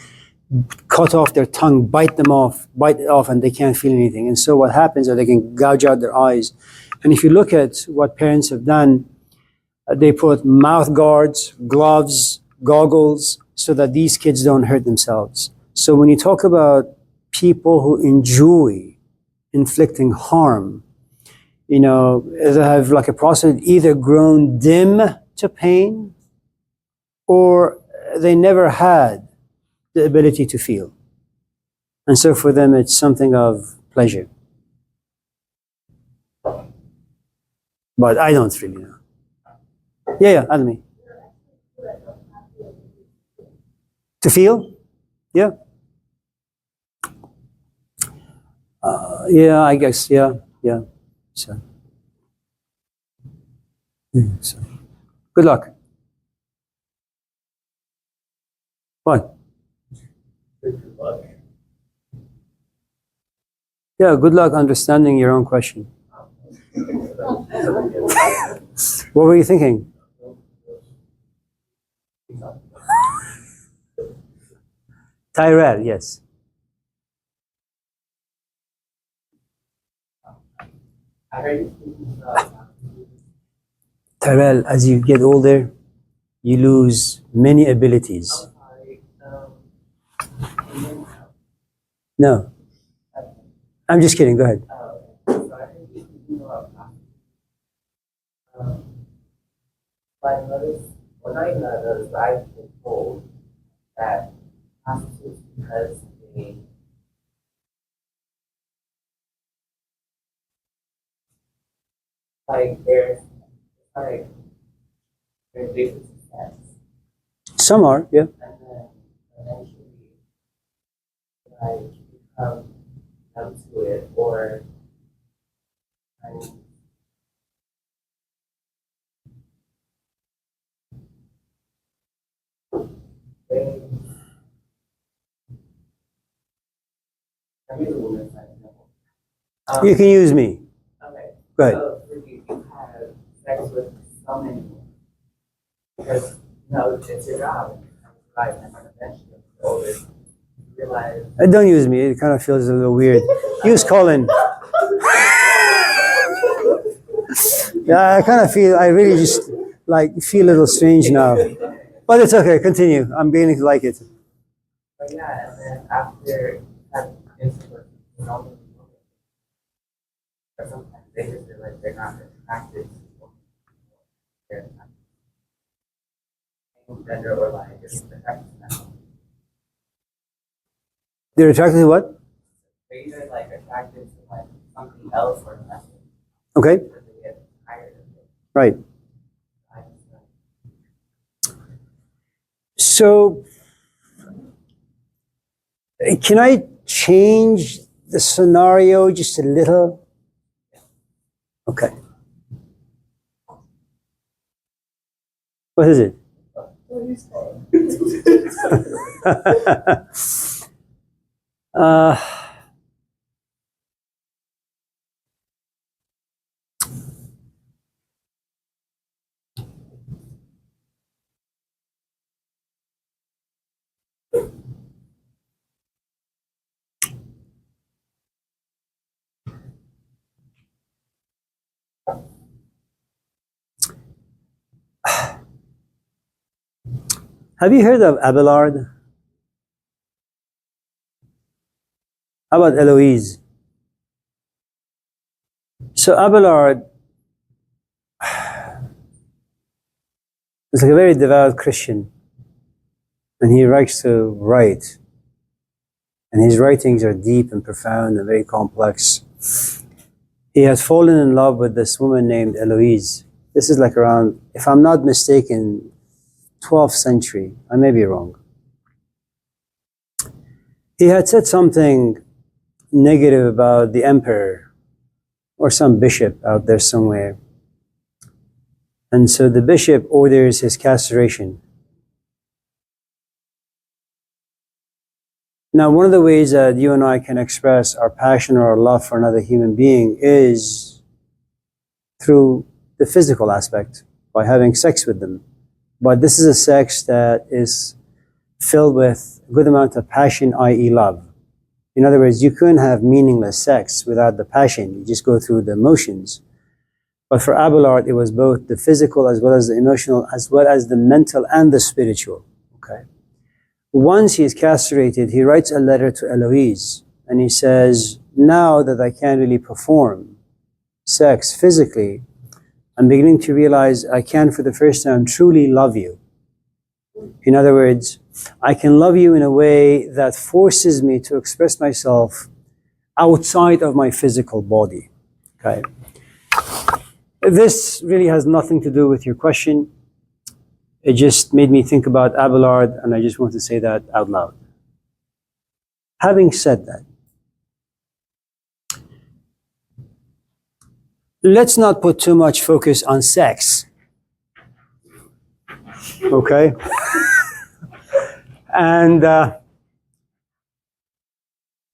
cut off their tongue, bite it off, and they can't feel anything. And so what happens is they can gouge out their eyes. And if you look at what parents have done, they put mouth guards, gloves, goggles, so that these kids don't hurt themselves. So when you talk about people who enjoy inflicting harm, you know, they have like a process either grown dim to pain or they never had the ability to feel. And so for them, it's something of pleasure. But I don't really know. Yeah, Almi. To feel? Yeah. Yeah, I guess, yeah. So, so, good luck. What? Good luck. Yeah, good luck understanding your own question. What were you thinking? Tyrell, yes. I heard you speaking about Tyrell, as you get older, you lose many abilities. sorry, No, I'm just kidding. Go ahead. so I heard you speaking about I noticed, well, not even I noticed, but I've been told that prostitutes, because they like like they're addicted to sex, Some are, yeah. and then eventually like become numb to it, or like, they I use a woman's side example. You can use me. Okay. Go ahead. So for you have sex with so many women because it's your job and life, and then eventually when you're older, you realize Don't use me. It kind of feels a little weird. Use Colin. Yeah, I kind of feel, I really just like feel a little strange now. But it's okay. Continue. I'm beginning to like it. but yeah, and then after you have intercourse with so many women, or sometimes they just feel like they're not attracted to women. They're attracted to same gender or like just attracted to them. They're attracted to what? They're either like attracted to like something else or nothing. Okay, Because they get tired of it. right. I just, So, can I change the scenario just a little? Okay. What is it? uh, have you heard of Abelard? How about Eloise? So Abelard is like a very devout Christian, and he likes to write. And his writings are deep and profound and very complex. He has fallen in love with this woman named Eloise. This is like around, if I'm not mistaken, 12th century. I may be wrong. He had said something negative about the emperor or some bishop out there somewhere. And so the bishop orders his castration. Now, one of the ways that you and I can express our passion or our love for another human being is through the physical aspect, by having sex with them. But this is a sex that is filled with a good amount of passion, i.e. love. In other words, you couldn't have meaningless sex without the passion. You just go through the emotions. But for Abelard, it was both the physical as well as the emotional, as well as the mental and the spiritual. Okay. Once he is castrated, he writes a letter to Eloise, and he says, now that I can't really perform sex physically, I'm beginning to realize I can, for the first time, truly love you. In other words, I can love you in a way that forces me to express myself outside of my physical body. Okay. This really has nothing to do with your question. It just made me think about Abelard, and I just want to say that out loud. Having said that, let's not put too much focus on sex. Okay? And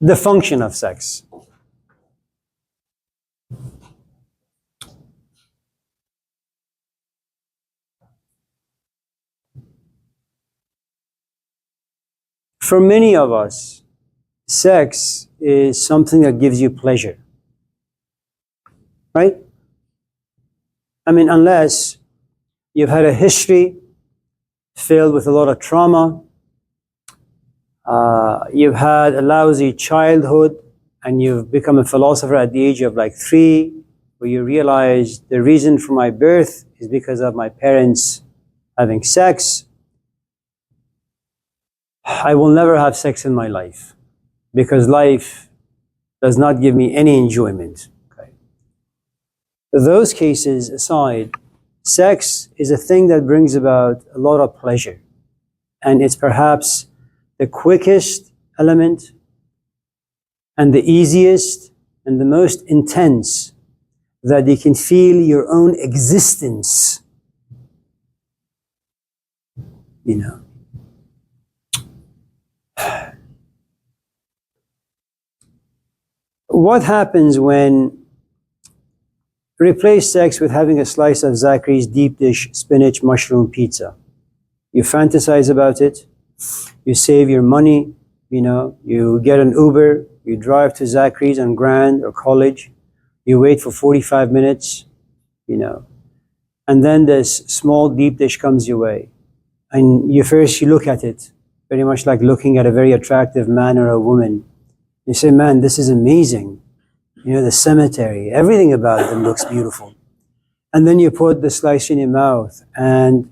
the function of sex. For many of us, sex is something that gives you pleasure. Right? I mean, unless you've had a history filled with a lot of trauma, you've had a lousy childhood, and you've become a philosopher at the age of like 3, where you realize the reason for my birth is because of my parents having sex. I will never have sex in my life because life does not give me any enjoyment. Okay. Those cases aside, sex is a thing that brings about a lot of pleasure, and it's perhaps the quickest element and the easiest and the most intense that you can feel your own existence. You know. What happens when replace sex with having a slice of Zachary's deep dish spinach mushroom pizza? You fantasize about it, you save your money, you know, you get an Uber, you drive to Zachary's on Grand or College, you wait for 45 minutes, you know, and then this small deep dish comes your way. And you look at it, very much like looking at a very attractive man or a woman. You say, man, this is amazing. You know, the cemetery, everything about them looks beautiful. And then you put the slice in your mouth and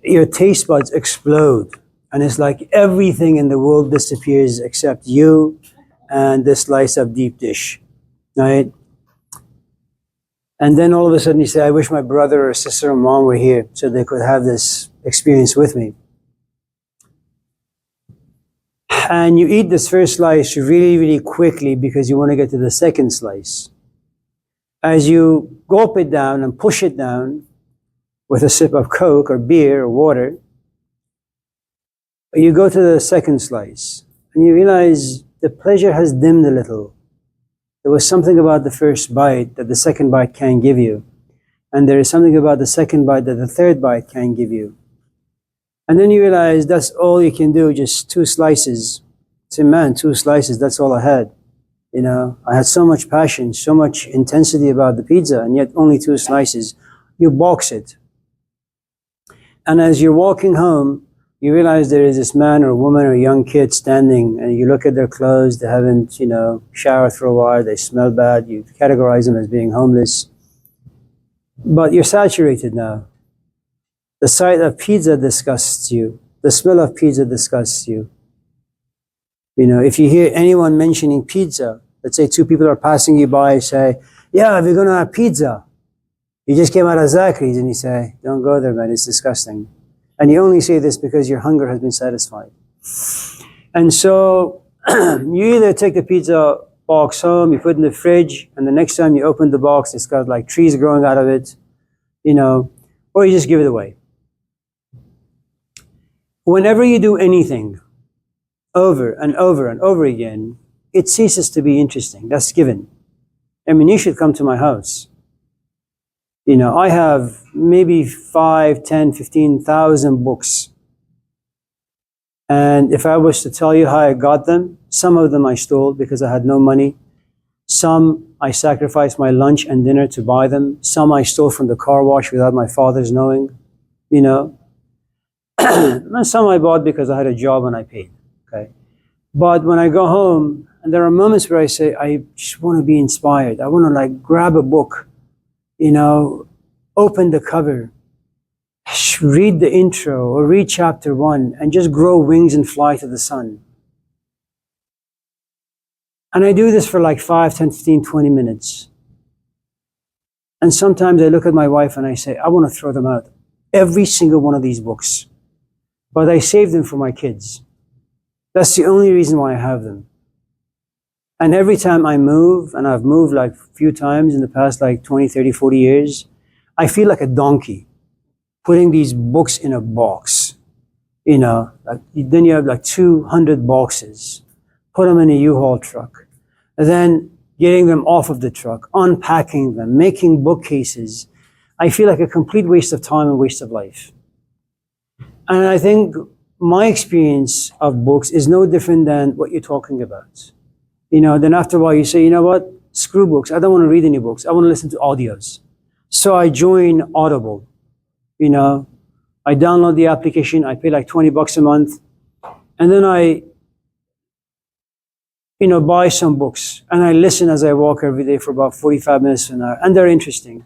your taste buds explode. And it's like everything in the world disappears except you and this slice of deep dish, right? And then all of a sudden you say, I wish my brother or sister or mom were here so they could have this experience with me. And you eat this first slice really, really quickly because you want to get to the second slice. As you gulp it down and push it down with a sip of Coke or beer or water, you go to the second slice and you realize the pleasure has dimmed a little. There was something about the first bite that the second bite can't give you. And there is something about the second bite that the third bite can't give you. And then you realize that's all you can do, just 2 slices. Say, man, 2 slices, that's all I had. You know, I had so much passion, so much intensity about the pizza, and yet only 2 slices. You box it. And as you're walking home, you realize there is this man or woman or young kid standing, and you look at their clothes, they haven't, you know, showered for a while, they smell bad, you categorize them as being homeless. But you're saturated now. The sight of pizza disgusts you. The smell of pizza disgusts you. You know, if you hear anyone mentioning pizza, let's say 2 people are passing you by and say, yeah, we're going to have pizza. You just came out of Zachary's, and you say, don't go there, man, it's disgusting. And you only say this because your hunger has been satisfied. And so you either take the pizza box home, you put it in the fridge, and the next time you open the box, it's got like trees growing out of it. or you just give it away. Whenever you do anything over and over and over again, it ceases to be interesting. That's given. I mean, you should come to my house. I have maybe 5, 10, 15,000 books. And if I was to tell you how I got them, some of them I stole because I had no money. Some I sacrificed my lunch and dinner to buy them. Some I stole from the car wash without my father's knowing, And some I bought because I had a job and I paid, okay? But when I go home, and there are moments where I say, I just want to be inspired. I want to grab a book, open the cover, read the intro or read chapter 1 and just grow wings and fly to the sun. And I do this for 5, 10, 15, 20 minutes. And sometimes I look at my wife and I say, I want to throw them out. Every single one of these books. But I save them for my kids. That's the only reason why I have them. And every time I move, and I've moved a few times in the past 20, 30, 40 years, I feel like a donkey putting these books in a box. Then you have 200 boxes. Put them in a U-Haul truck. And then getting them off of the truck, unpacking them, making bookcases. I feel like a complete waste of time and waste of life. And I think my experience of books is no different than what you're talking about. Then after a while you say, you know what? Screw books. I don't want to read any books. I want to listen to audios. So I join Audible. I download the application. I pay $20 a month. And then I, buy some books. And I listen as I walk every day for about 45 minutes to an hour. And they're interesting.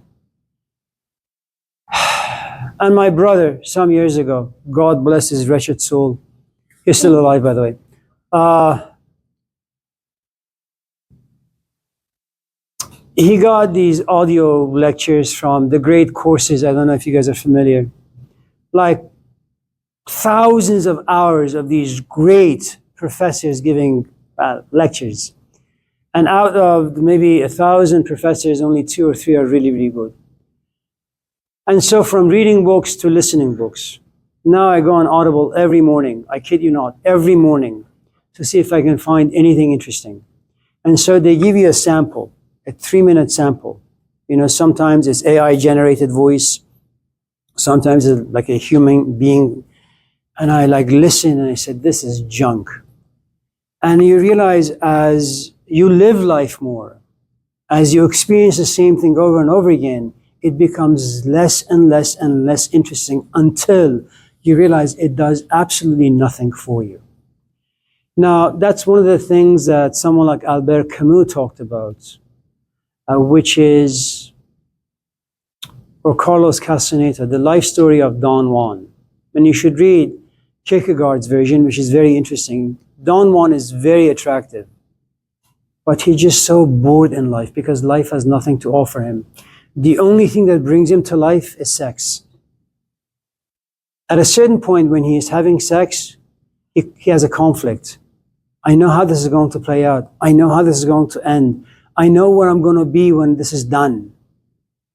And my brother, some years ago, God bless his wretched soul. He's still alive, by the way. He got these audio lectures from the great courses. I don't know if you guys are familiar. Thousands of hours of these great professors giving lectures. And out of maybe 1,000 professors, only 2 or 3 are really, really good. And so from reading books to listening books, now I go on Audible every morning. I kid you not, every morning to see if I can find anything interesting. And so they give you a sample, a 3-minute sample. Sometimes it's AI generated voice. Sometimes it's like a human being. And I listen and I said, this is junk. And you realize as you live life more, as you experience the same thing over and over again, it becomes less and less and less interesting until you realize it does absolutely nothing for you. Now, that's one of the things that someone like Albert Camus talked about, which is, or Carlos Castaneda, the life story of Don Juan. And you should read Kierkegaard's version, which is very interesting. Don Juan is very attractive, but he's just so bored in life because life has nothing to offer him. The only thing that brings him to life is sex. At a certain point when he is having sex, he has a conflict. I know how this is going to play out. I know how this is going to end. I know where I'm going to be when this is done.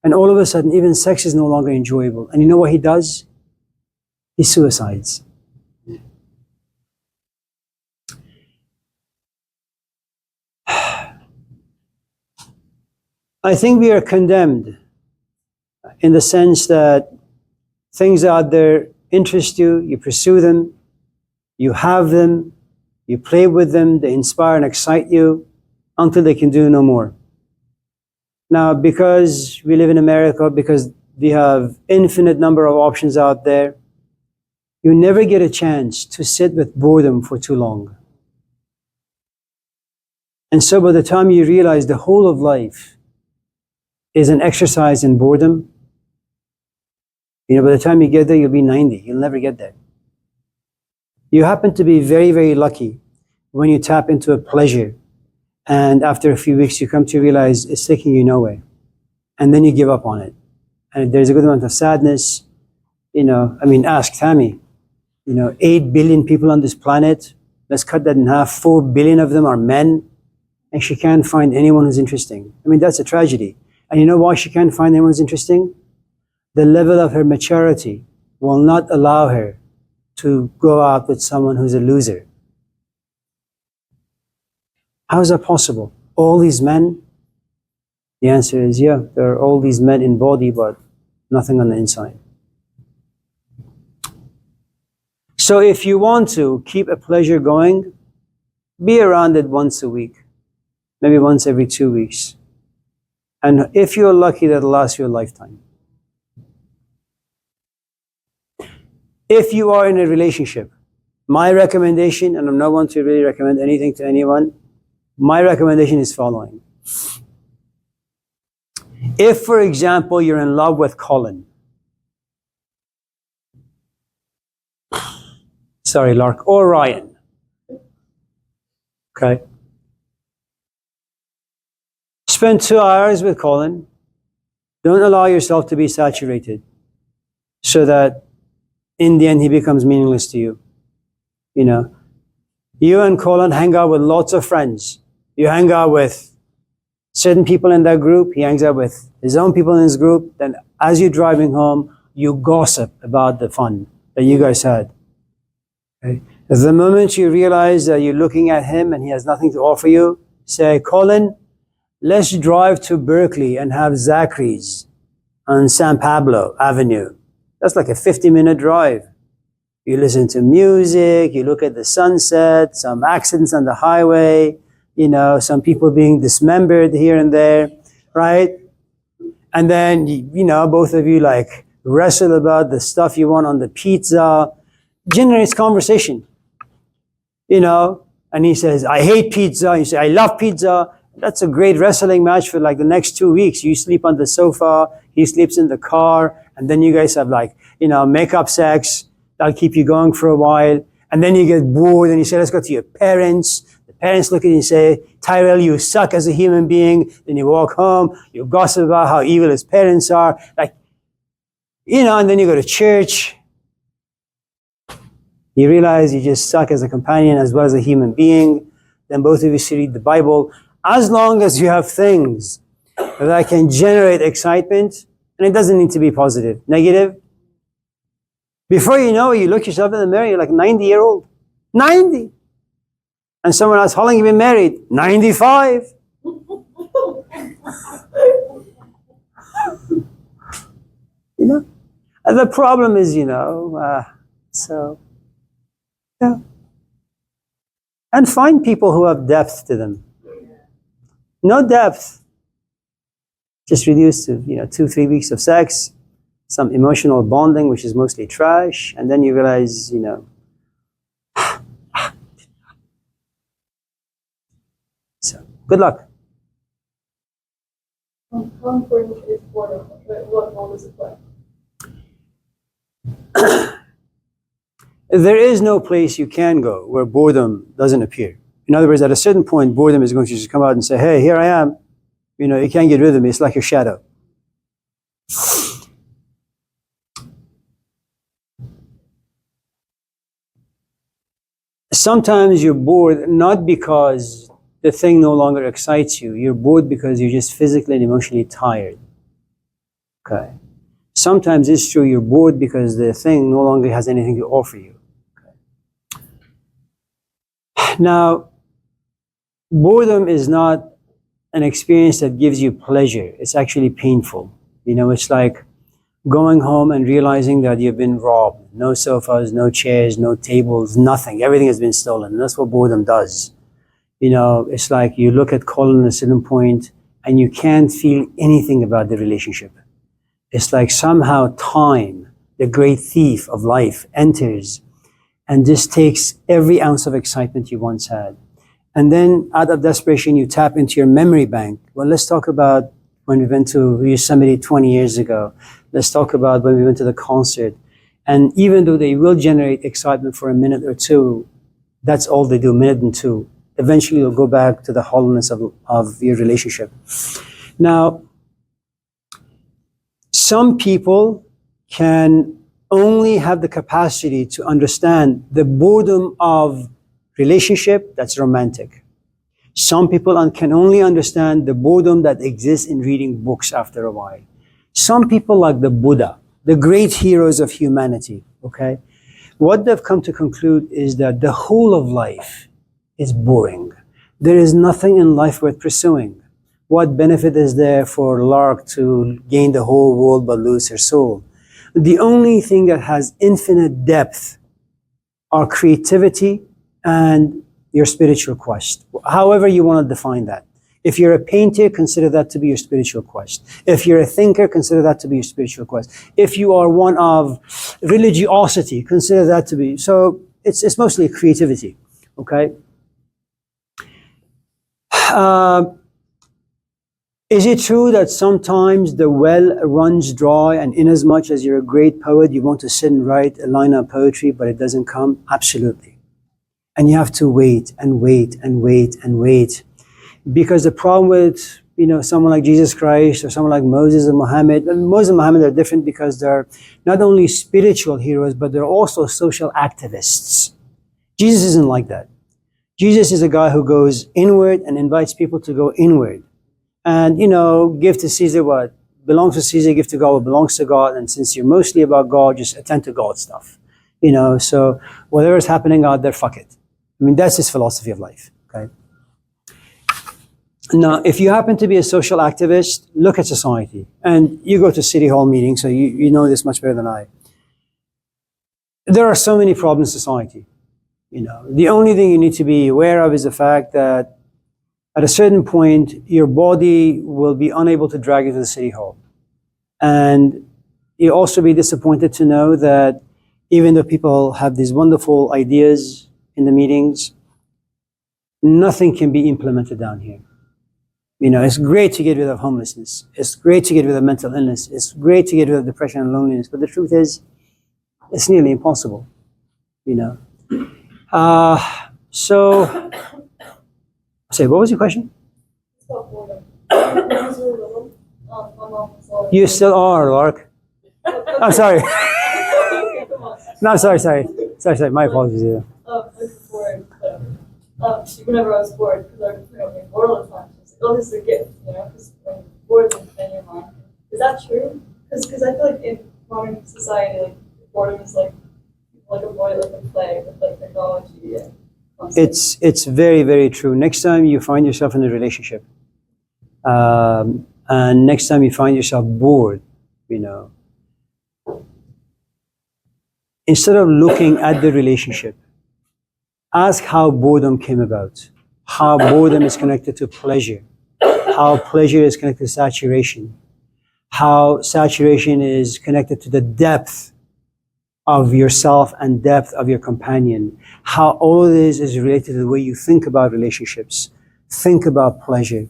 And all of a sudden, even sex is no longer enjoyable. And you know what he does? He suicides. I think we are condemned in the sense that things out there interest you, you pursue them, you have them, you play with them, they inspire and excite you until they can do no more. Now, because we live in America, because we have infinite number of options out there, you never get a chance to sit with boredom for too long. And so by the time you realize the whole of life is an exercise in boredom, by the time you get there, you'll be 90. You'll never get there. You happen to be very, very lucky when you tap into a pleasure, and after a few weeks, you come to realize it's taking you nowhere. And then you give up on it. And there's a good amount of sadness. Ask Tammy. 8 billion people on this planet. Let's cut that in half. 4 billion of them are men. And she can't find anyone who's interesting. That's a tragedy. And you know why she can't find anyone who's interesting? the level of her maturity will not allow her to go out with someone who's a loser. How is that possible? All these men? The answer is, yeah, there are all these men in body, but nothing on the inside. So if you want to keep a pleasure going, be around it once a week, maybe once every 2 weeks. And if you're lucky, that'll last you a lifetime. If you are in a relationship, my recommendation, and I'm not one to really recommend anything to anyone, my recommendation is following. If, for example, you're in love with Colin, sorry, Lark, or Ryan, okay? Spend 2 hours with Colin. Don't allow yourself to be saturated so that in the end he becomes meaningless to you. You know, you and Colin hang out with lots of friends. You hang out with certain people in that group. He hangs out with his own people in his group. Then as you're driving home, you gossip about the fun that you guys had. Okay? The moment you realize that you're looking at him and he has nothing to offer you, say, Colin, let's drive to Berkeley and have Zachary's on San Pablo Avenue. That's like a 50-minute drive. You listen to music, you look at the sunset, some accidents on the highway, you know, some people being dismembered here and there, right? And then, you know, both of you like wrestle about the stuff you want on the pizza. Generates conversation, you know, and he says, I hate pizza. You say, I love pizza. That's a great wrestling match for like the next 2 weeks. You sleep on the sofa, he sleeps in the car, and then you guys have like, you know, make-up sex. That'll keep you going for a while. And then you get bored and you say, let's go to your parents. The parents look at you and say, Tyrell, you suck as a human being. Then you walk home, you gossip about how evil his parents are. Like, you know, and then you go to church. You realize you just suck as a companion as well as a human being. Then both of you should read the Bible. As long as you have things that can generate excitement, and it doesn't need to be positive, negative. Before you know it, you look yourself in the mirror, you're like 90-year-old. 90! And someone asks, how long have you been married? 95. You know? And the problem is, you know, yeah. And find people who have depth to them. No depth. Just reduced to, you know, 2-3 weeks of sex, some emotional bonding, which is mostly trash, and then you realize, you know, so good luck. How important is boredom? What role does it play? There is no place you can go where boredom doesn't appear. In other words, at a certain point, boredom is going to just come out and say, hey, here I am. You know, you can't get rid of me. It's like your shadow. Sometimes you're bored not because the thing no longer excites you. You're bored because you're just physically and emotionally tired. Okay. Sometimes it's true you're bored because the thing no longer has anything to offer you. Okay. Now, boredom is not an experience that gives you pleasure. It's actually painful. You know, it's like going home and realizing that you've been robbed. No sofas, no chairs, no tables, nothing. Everything has been stolen. And that's what boredom does. You know, it's like you look at Colin at a certain point and you can't feel anything about the relationship. It's like somehow time, the great thief of life, enters and just takes every ounce of excitement you once had. And then out of desperation, you tap into your memory bank. Well, let's talk about when we went to Yosemite 20 years ago. Let's talk about when we went to the concert. And even though they will generate excitement for a minute or two, that's all they do, a minute and two. Eventually, you'll go back to the hollowness of your relationship. Now, some people can only have the capacity to understand the boredom of relationship that's romantic. Some people can only understand the boredom that exists in reading books after a while. Some people, like the Buddha, the great heroes of humanity, okay, what they've come to conclude is that the whole of life is boring. There is nothing in life worth pursuing. What benefit is there for a lark to gain the whole world but lose her soul? The only thing that has infinite depth are creativity and your spiritual quest. However you want to define that. If you're a painter, consider that to be your spiritual quest. If you're a thinker, consider that to be your spiritual quest. If you are one of religiosity, consider that to be. So it's mostly creativity, okay? Is it true that sometimes the well runs dry, and inasmuch as you're a great poet, you want to sit and write a line of poetry, but it doesn't come? Absolutely. And you have to wait and wait and wait and wait. Because the problem with, someone like Jesus Christ or someone like Moses and Muhammad, Moses and Muhammad are different because they're not only spiritual heroes, but they're also social activists. Jesus isn't like that. Jesus is a guy who goes inward and invites people to go inward. And, give to Caesar what belongs to Caesar, give to God what belongs to God. And since you're mostly about God, just attend to God's stuff. So whatever's happening out there, fuck it. That's his philosophy of life, okay? Now, if you happen to be a social activist, look at society. And you go to city hall meetings, so you know this much better than I. There are so many problems in society. The only thing you need to be aware of is the fact that at a certain point, your body will be unable to drag you to the city hall. And you'll also be disappointed to know that even though people have these wonderful ideas in the meetings, nothing can be implemented down here. It's great to get rid of homelessness. It's great to get rid of mental illness. It's great to get rid of depression and loneliness. But the truth is, it's nearly impossible. Say, what was your question? It's about boredom. When I was really little, my mom was like, You still are, Lark. I'm sorry. come on. No, sorry. My apologies. Yeah. I was bored, whatever. Whenever I was bored, because I was being bored all the time, she was like, oh, this is a gift, because when you're bored in your mind. Is that true? Because I feel like in modern society, like, boredom is like a boy, like a play with like technology and constant. It's very, very true. Next time you find yourself in a relationship, and next time you find yourself bored, instead of looking at the relationship, ask how boredom came about, how boredom is connected to pleasure, how pleasure is connected to saturation, how saturation is connected to the depth of yourself and depth of your companion, how all of this is related to the way you think about relationships, think about pleasure.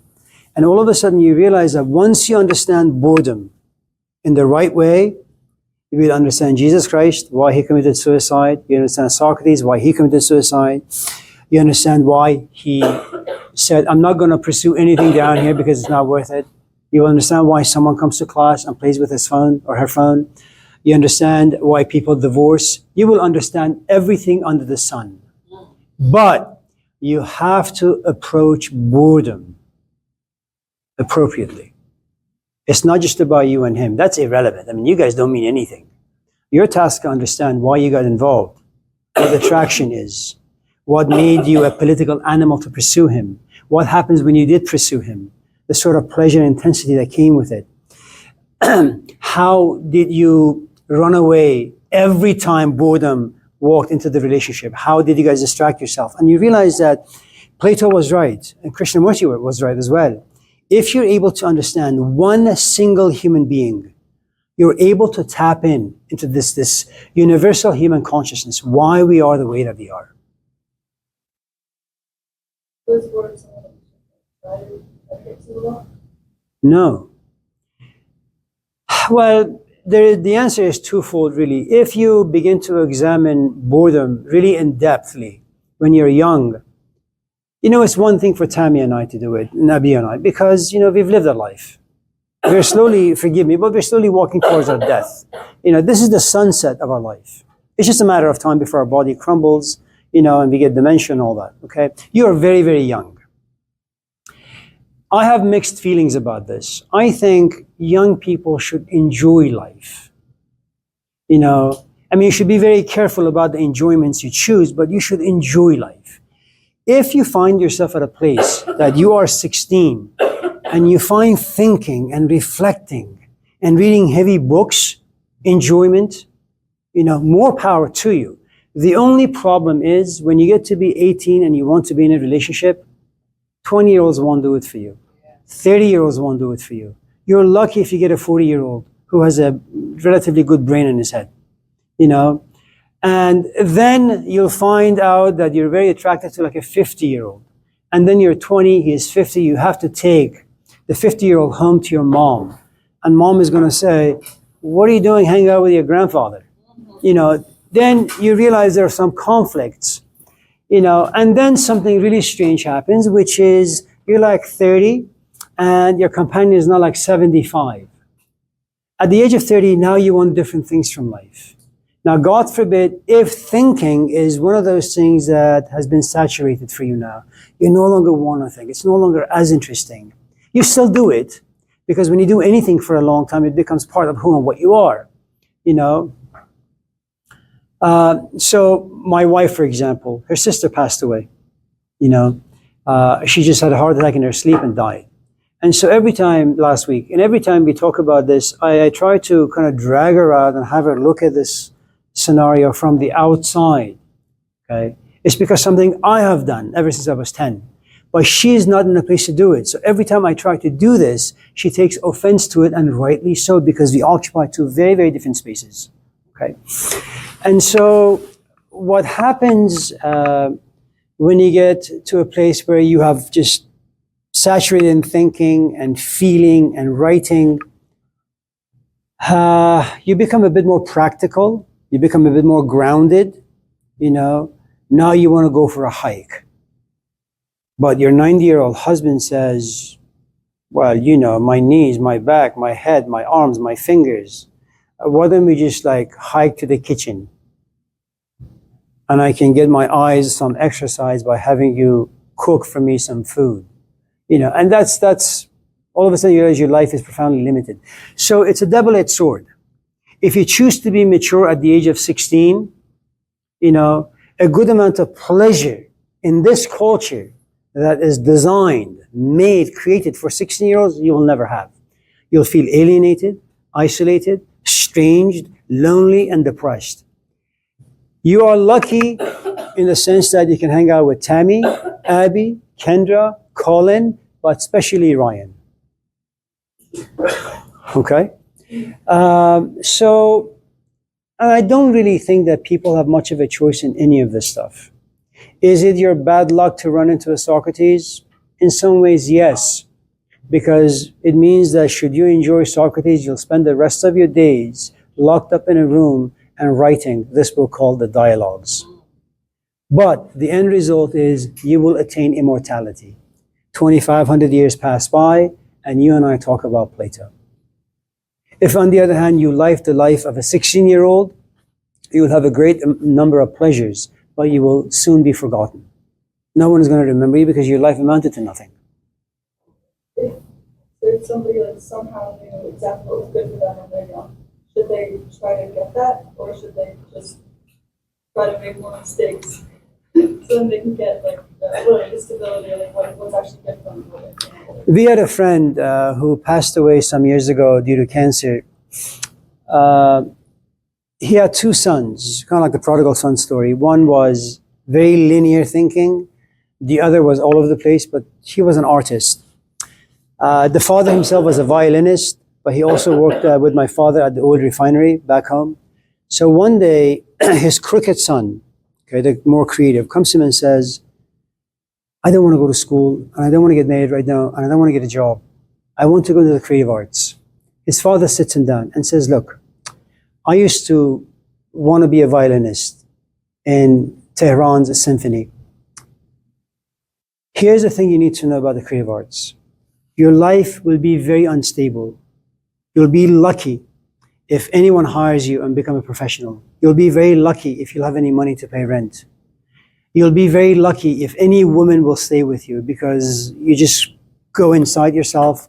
And all of a sudden you realize that once you understand boredom in the right way, you will understand Jesus Christ, why he committed suicide. You understand Socrates, why he committed suicide. You understand why he said, I'm not going to pursue anything down here because it's not worth it. You will understand why someone comes to class and plays with his phone or her phone. You understand why people divorce. You will understand everything under the sun. But you have to approach boredom appropriately. It's not just about you and him. That's irrelevant. You guys don't mean anything. Your task is to understand why you got involved, what the attraction is, what made you a political animal to pursue him, what happens when you did pursue him, the sort of pleasure and intensity that came with it. How did you run away every time boredom walked into the relationship? How did you guys distract yourself? And you realize that Plato was right, and Krishnamurti was right as well. If you're able to understand one single human being, you're able to tap into this universal human consciousness, why we are the way that we are. Those words are No. Well, the answer is twofold, really. If you begin to examine boredom really in-depthly when you're young, it's one thing for Tammy and I to do it, Nabi and I, because, we've lived a life. We're slowly, forgive me, but we're slowly walking towards our death. This is the sunset of our life. It's just a matter of time before our body crumbles, and we get dementia and all that, okay? You are very, very young. I have mixed feelings about this. I think young people should enjoy life. You know, I mean, you should be very careful about the enjoyments you choose, but you should enjoy life. If you find yourself at a place that you are 16 and you find thinking and reflecting and reading heavy books, enjoyment, you know, more power to you. The only problem is when you get to be 18 and you want to be in a relationship, 20-year-olds won't do it for you. 30-year-olds won't do it for you. You're lucky if you get a 40-year-old who has a relatively good brain in his head, you know. And then you'll find out that you're very attracted to like a 50-year-old. And then you're 20, he is 50, you have to take the 50-year-old home to your mom. And mom is going to say, what are you doing hanging out with your grandfather? You know, then you realize there are some conflicts, you know, and then something really strange happens, which is you're like 30 and your companion is now like 75. At the age of 30, now you want different things from life. Now, God forbid, if thinking is one of those things that has been saturated for you now, you no longer want to think. It's no longer as interesting. You still do it, because when you do anything for a long time, it becomes part of who and what you are, you know. So my wife, for example, her sister passed away, you know. She just had a heart attack in her sleep and died. And so every time last week, and every time we talk about this, I try to kind of drag her out and have her look at this scenario from the outside, okay? It's because something I have done ever since I was 10. But she's not in a place to do it. So every time I try to do this, she takes offense to it, and rightly so, because we occupy two very, very different spaces, okay? And so what happens when you get to a place where you have just saturated in thinking and feeling and writing, you become a bit more practical. You become a bit more grounded, you know. Now you want to go for a hike. But your 90-year-old husband says, well, you know, my knees, my back, my head, my arms, my fingers, why don't we just like hike to the kitchen? And I can get my eyes some exercise by having you cook for me some food. You know, and that's all of a sudden you realize your life is profoundly limited. So it's a double-edged sword. If you choose to be mature at the age of 16, you know, a good amount of pleasure in this culture that is designed, made, created for 16-year-olds, you will never have. You'll feel alienated, isolated, estranged, lonely, and depressed. You are lucky in the sense that you can hang out with Tammy, Abby, Kendra, Colin, but especially Ryan. Okay? So I don't really think that people have much of a choice in any of this stuff. Is it your bad luck to run into a Socrates? In some ways, yes. Because it means that should you enjoy Socrates, you'll spend the rest of your days locked up in a room and writing this book called The Dialogues. But the end result is you will attain immortality. 2,500 years pass by, and you and I talk about Plato. If, on the other hand, you live the life of a 16-year-old, you will have a great number of pleasures, but you will soon be forgotten. No one is going to remember you because your life amounted to nothing. If somebody like somehow knew exactly what was good for them when they're young, should they try to get that, or should they just try to make more mistakes so then they can get like the stability, like what's actually good for them? We had a friend who passed away some years ago due to cancer. He had two sons, kind of like the prodigal son story. One was very linear thinking. The other was all over the place, but he was an artist. The father himself was a violinist, but he also worked with my father at the oil refinery back home. So one day, his crooked son, okay, the more creative, comes to him and says, I don't want to go to school, and I don't want to get married right now, and I don't want to get a job. I want to go to the creative arts. His father sits him down and says, look, I used to want to be a violinist in Tehran's symphony. Here's the thing you need to know about the creative arts. Your life will be very unstable. You'll be lucky if anyone hires you and become a professional. You'll be very lucky if you'll have any money to pay rent. You'll be very lucky if any woman will stay with you because you just go inside yourself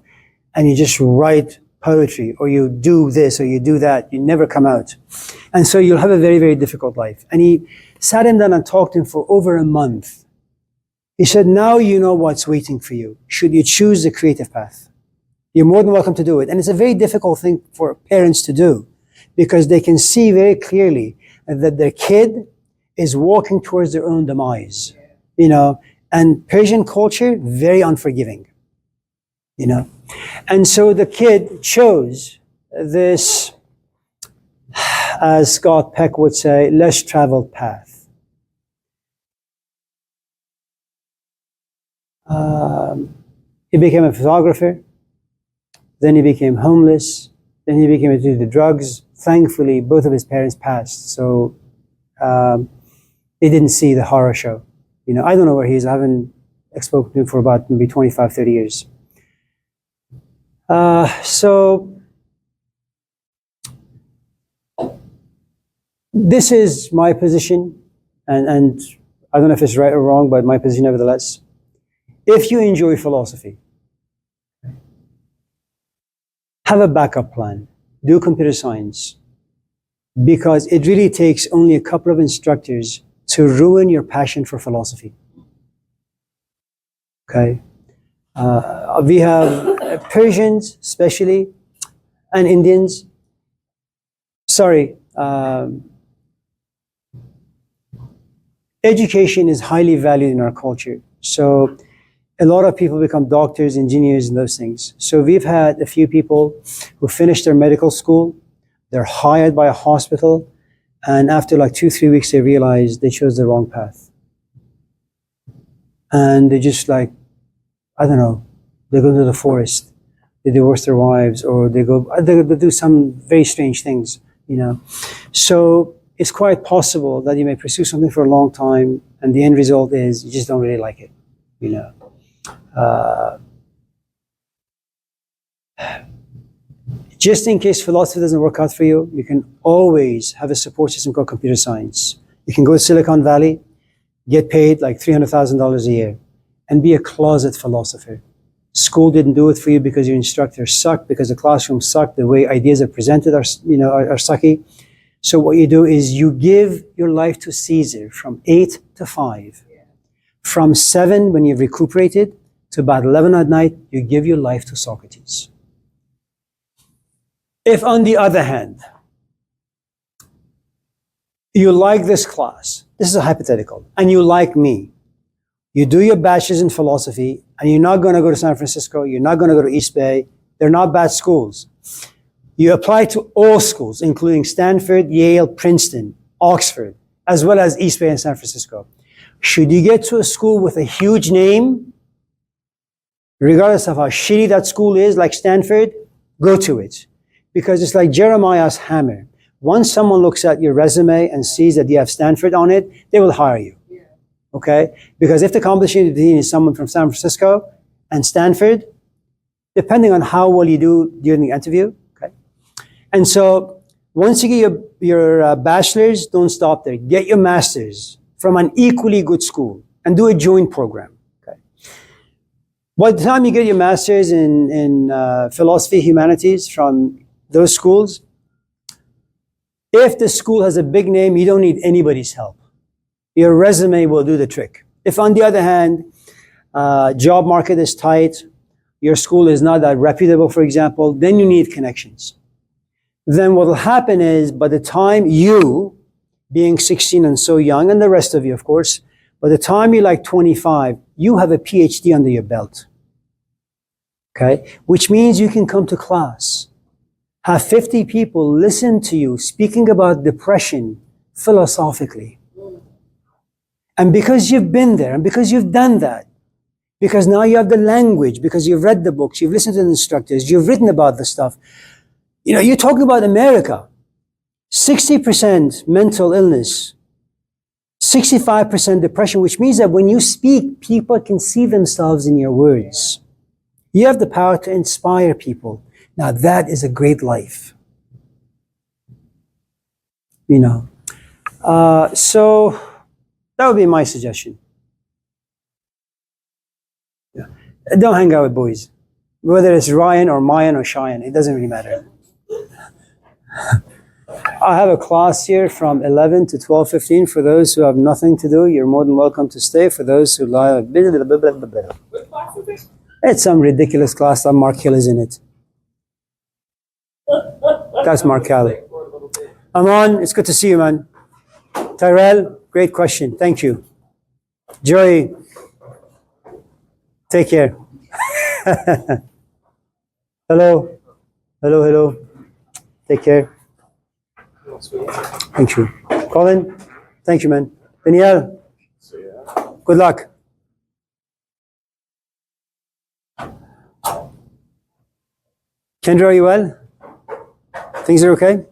and you just write poetry, or you do this, or you do that. You never come out. And so you'll have a very, very difficult life. And he sat him down and talked to him for over a month. He said, now you know what's waiting for you. Should you choose the creative path? You're more than welcome to do it. And it's a very difficult thing for parents to do, because they can see very clearly that their kid is walking towards their own demise, you know. And Persian culture, very unforgiving, you know. And so the kid chose this, as Scott Peck would say, less traveled path. He became a photographer, then he became homeless, then he became addicted to drugs. Thankfully, both of his parents passed, so they didn't see the horror show. You know, I don't know where he is. I haven't spoken to him for about maybe 25, 30 years. So this is my position, and I don't know if it's right or wrong, but my position nevertheless. If you enjoy philosophy, have a backup plan. Do computer science, because it really takes only a couple of instructors to ruin your passion for philosophy. Okay? We have Persians, especially, and Indians. Sorry. Education is highly valued in our culture. So a lot of people become doctors, engineers, and those things. So we've had a few people who finished their medical school. They're hired by a hospital. And after like 2-3 weeks, they realize they chose the wrong path. And they just like, I don't know, they go to the forest, they divorce their wives, or they do some very strange things, you know. So it's quite possible that you may pursue something for a long time, and the end result is you just don't really like it, you know. Just in case philosophy doesn't work out for you, you can always have a support system called computer science. You can go to Silicon Valley, get paid like $300,000 a year, and be a closet philosopher. School didn't do it for you because your instructor sucked, because the classroom sucked, the way ideas are presented are sucky. So what you do is you give your life to Caesar from 8 to 5. From 7, when you've recuperated, to about 11 at night, you give your life to Socrates. If, on the other hand, you like this class, this is a hypothetical, and you like me, you do your bachelor's in philosophy, and you're not going to go to San Francisco, you're not going to go to East Bay, they're not bad schools. You apply to all schools, including Stanford, Yale, Princeton, Oxford, as well as East Bay and San Francisco. Should you get to a school with a huge name, regardless of how shitty that school is, like Stanford, go to it. Because it's like Jeremiah's hammer. Once someone looks at your resume and sees that you have Stanford on it, they will hire you. Okay? Because if the competition between is someone from San Francisco and Stanford, depending on how well you do during the interview, okay? And so once you get your bachelor's, don't stop there. Get your master's from an equally good school and do a joint program. Okay? By the time you get your master's in philosophy, humanities from those schools, if the school has a big name, you don't need anybody's help. Your resume will do the trick. If, on the other hand, job market is tight, your school is not that reputable, for example, then you need connections. Then what will happen is, by the time you, being 16 and so young, and the rest of you, of course, by the time you're like 25, you have a PhD under your belt. Okay? Which means you can come to class, have 50 people listen to you speaking about depression philosophically. And because you've been there, and because you've done that, because now you have the language, because you've read the books, you've listened to the instructors, you've written about the stuff. You know, you're talking about America. 60% mental illness, 65% depression, which means that when you speak, people can see themselves in your words. You have the power to inspire people. Now that is a great life. You know. So that would be my suggestion. Yeah. Don't hang out with boys. Whether it's Ryan or Mayan or Cheyenne, it doesn't really matter. I have a class here from 11 to 12:15. For those who have nothing to do, you're more than welcome to stay. For those who lie, What class is it? it's some ridiculous class that Mark Hill is in it. That's Mark Hill. Aman, it's good to see you, man. Tyrell, great question. Thank you. Joey, take care. Hello. Hello, hello. Take care. Thank you. Colin, thank you, man. Danielle, So, yeah. good luck. Kendra, are you well? Things are okay?